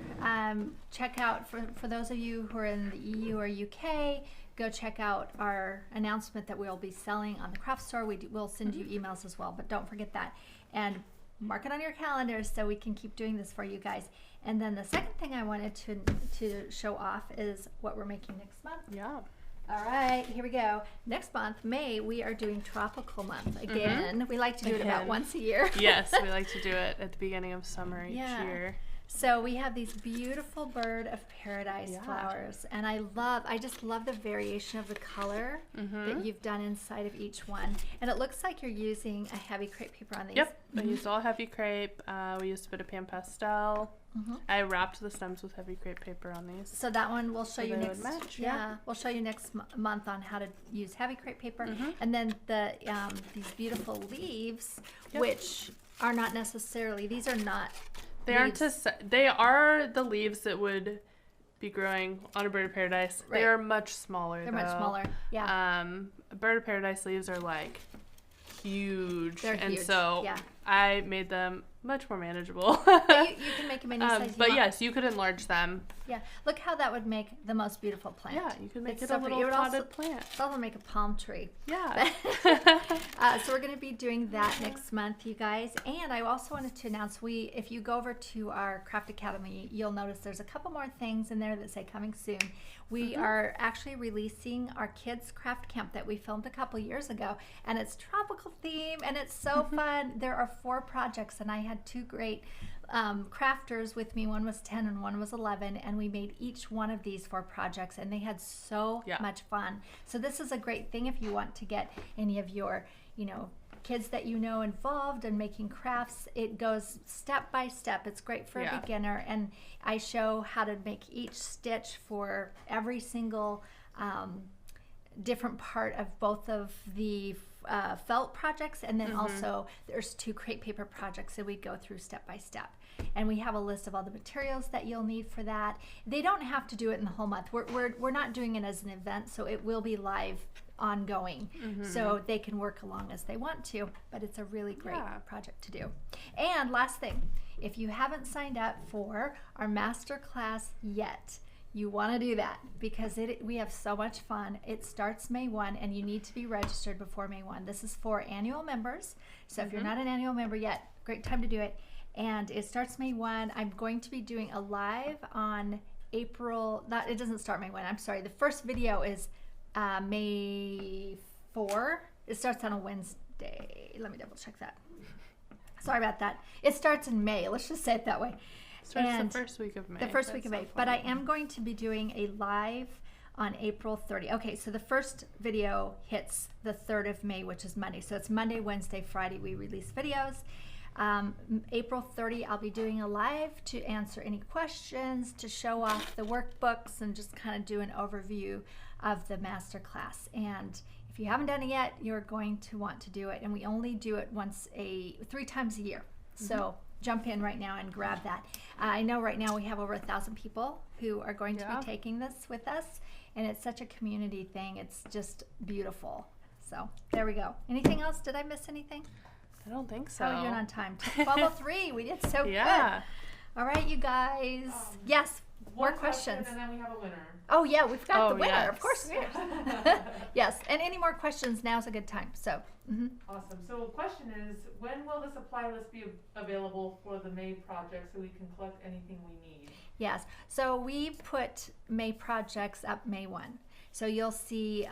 check out, for those of you who are in the EU or UK, go check out our announcement that we'll be selling on the craft store. We'll send you emails as well, but don't forget that. And mark it on your calendars so we can keep doing this for you guys. And then the second thing I wanted to show off is what we're making next month. Yeah. All right, here we go. Next month, May, we are doing tropical month again. We like to do it about once a year. Yes, we like to do it at the beginning of summer each year. So we have these beautiful bird of paradise flowers, and I just love the variation of the color that you've done inside of each one. And it looks like you're using a heavy crepe paper on these. Yep, I used all heavy crepe. We used a bit of PanPastel. I wrapped the stems with heavy crepe paper on these. So that one we'll show you next. Match, we'll show you next month on how to use heavy crepe paper, and then the these beautiful leaves, which are not necessarily. These are not. They aren't. They are the leaves that would be growing on a bird of paradise. Right. They are much smaller. They're much smaller. Yeah. Bird of paradise leaves are like huge, They're and huge. so I made them much more manageable. But you can make them any size you but want. yes, you could enlarge them. Yeah, look how that would make the most beautiful plant. Yeah, you could make It's it so a little pretty. It would potted plant. It's also make a palm tree. Yeah. So we're going to be doing that next month, you guys. And I also wanted to announce, if you go over to our Craft Academy, you'll notice there's a couple more things in there that say coming soon. We are actually releasing our kids craft camp that we filmed a couple years ago, and it's tropical theme, and it's so fun. There are 4 projects, and I had 2 great crafters with me. One was 10 and one was 11, and we made each one of these 4 projects, and they had so much fun. So this is a great thing if you want to get any of your, kids that involved in making crafts. It goes step by step. It's great for a beginner, and I show how to make each stitch for every single different part of both of the felt projects, and then also there's 2 crepe paper projects that we go through step by step, and we have a list of all the materials that you'll need for that. They don't have to do it in the whole month. We're not doing it as an event, so it will be live ongoing, so they can work along as they want to, but it's a really great project to do. And last thing, if you haven't signed up for our master class yet, you want to do that because we have so much fun. It starts May 1, and you need to be registered before May 1. This is for annual members, so if you're not an annual member yet, great time to do it. And it starts May 1. I'm going to be doing a live on April, it doesn't start May 1, I'm sorry. The first video is May 4. It starts on a Wednesday. Let me double check that. Sorry about that. It starts in May. Let's just say it that way. Starts the first week of May. The first week of May. But I am going to be doing a live on April 30. Okay, so the first video hits the 3rd of May, which is Monday. So it's Monday, Wednesday, Friday we release videos. April 30, I'll be doing a live to answer any questions, to show off the workbooks, and just kind of do an overview of the master class. And if you haven't done it yet, you're going to want to do it. And we only do it 3 times a year. So jump in right now and grab that. I know right now we have over 1,000 people who are going to be taking this with us, and it's such a community thing. It's just beautiful. So there we go. Anything else? Did I miss anything? I don't think so. How are you doing on time? 12:03. We did so good. All right, you guys. Yes. More questions. And then we have a winner. Oh yeah, we've got the winner. Yes. Of course we Yes, and any more questions? Now's a good time. So. Awesome. So question is, when will the supply list be available for the May project so we can collect anything we need? Yes. So we put May projects up May 1. So you'll see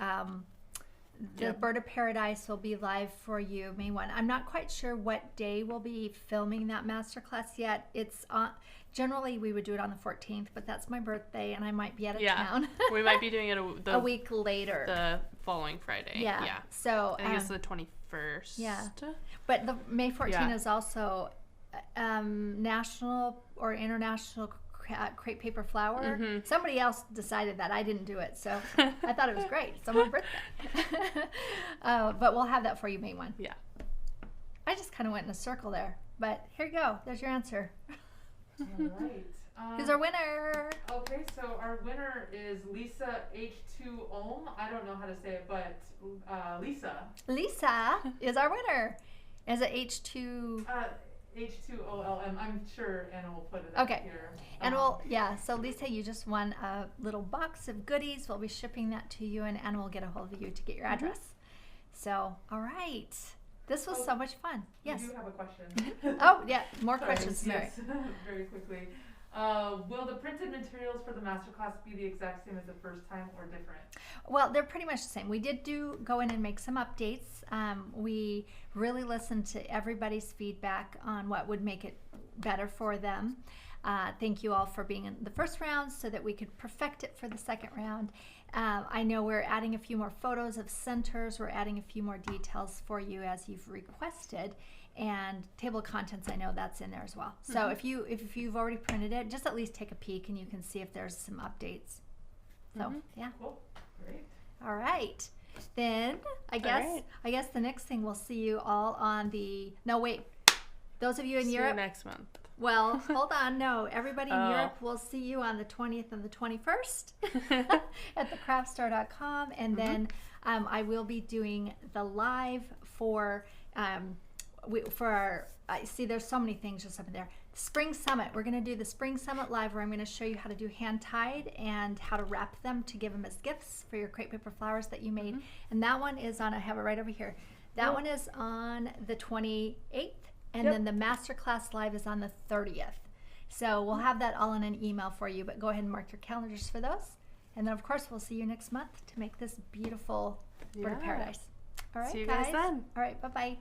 the Bird of Paradise will be live for you May 1. I'm not quite sure what day we'll be filming that masterclass yet. It's generally we would do it on the 14th, but that's my birthday and I might be out of town. We might be doing it a week later. The following Friday. Yeah. So I think it's the 21st. Yeah. But the May 14th is also national or international crepe paper flower. Somebody else decided that. I didn't do it, so I thought it was great. It's on my birthday. But we'll have that for you May 1. Yeah. I just kind of went in a circle there, but here you go. There's your answer. All right. Who's our winner? Okay, so our winner is Lisa H2 Ohm. I don't know how to say it, but Lisa. Lisa is our winner. Is it H2? H2OLM. I'm sure Anna will put it up here. And so Lisa, you just won a little box of goodies. We'll be shipping that to you, and Anna will get a hold of you to get your address. So, all right. This was so much fun. Yes. We do have a question. Oh, yeah. More Sorry, questions, Mary. yes, very quickly. Will the printed materials for the masterclass be the exact same as the first time or different? Well, they're pretty much the same. We did go in and make some updates. We really listened to everybody's feedback on what would make it better for them. Thank you all for being in the first round so that we could perfect it for the second round. I know we're adding a few more photos of centers. We're adding a few more details for you as you've requested. And table of contents, I know that's in there as well. So if you've already printed it, just at least take a peek and you can see if there's some updates. So yeah. Cool. Great. All right. Then I guess the next thing we'll see you all on the those of you in Europe next month. Well, hold on. No, everybody in Europe will see you on the 20th and the 21st at thecraftstore.com. And then I will be doing the live for our, I see there's so many things just up in there. Spring Summit. We're going to do the Spring Summit live where I'm going to show you how to do hand tied and how to wrap them to give them as gifts for your crepe paper flowers that you made. And that one is on, I have it right over here. That one is on the 28th. And then the masterclass live is on the 30th. So we'll have that all in an email for you, but go ahead and mark your calendars for those. And then, of course, we'll see you next month to make this beautiful bird of paradise. All right, see you guys then. All right, bye-bye.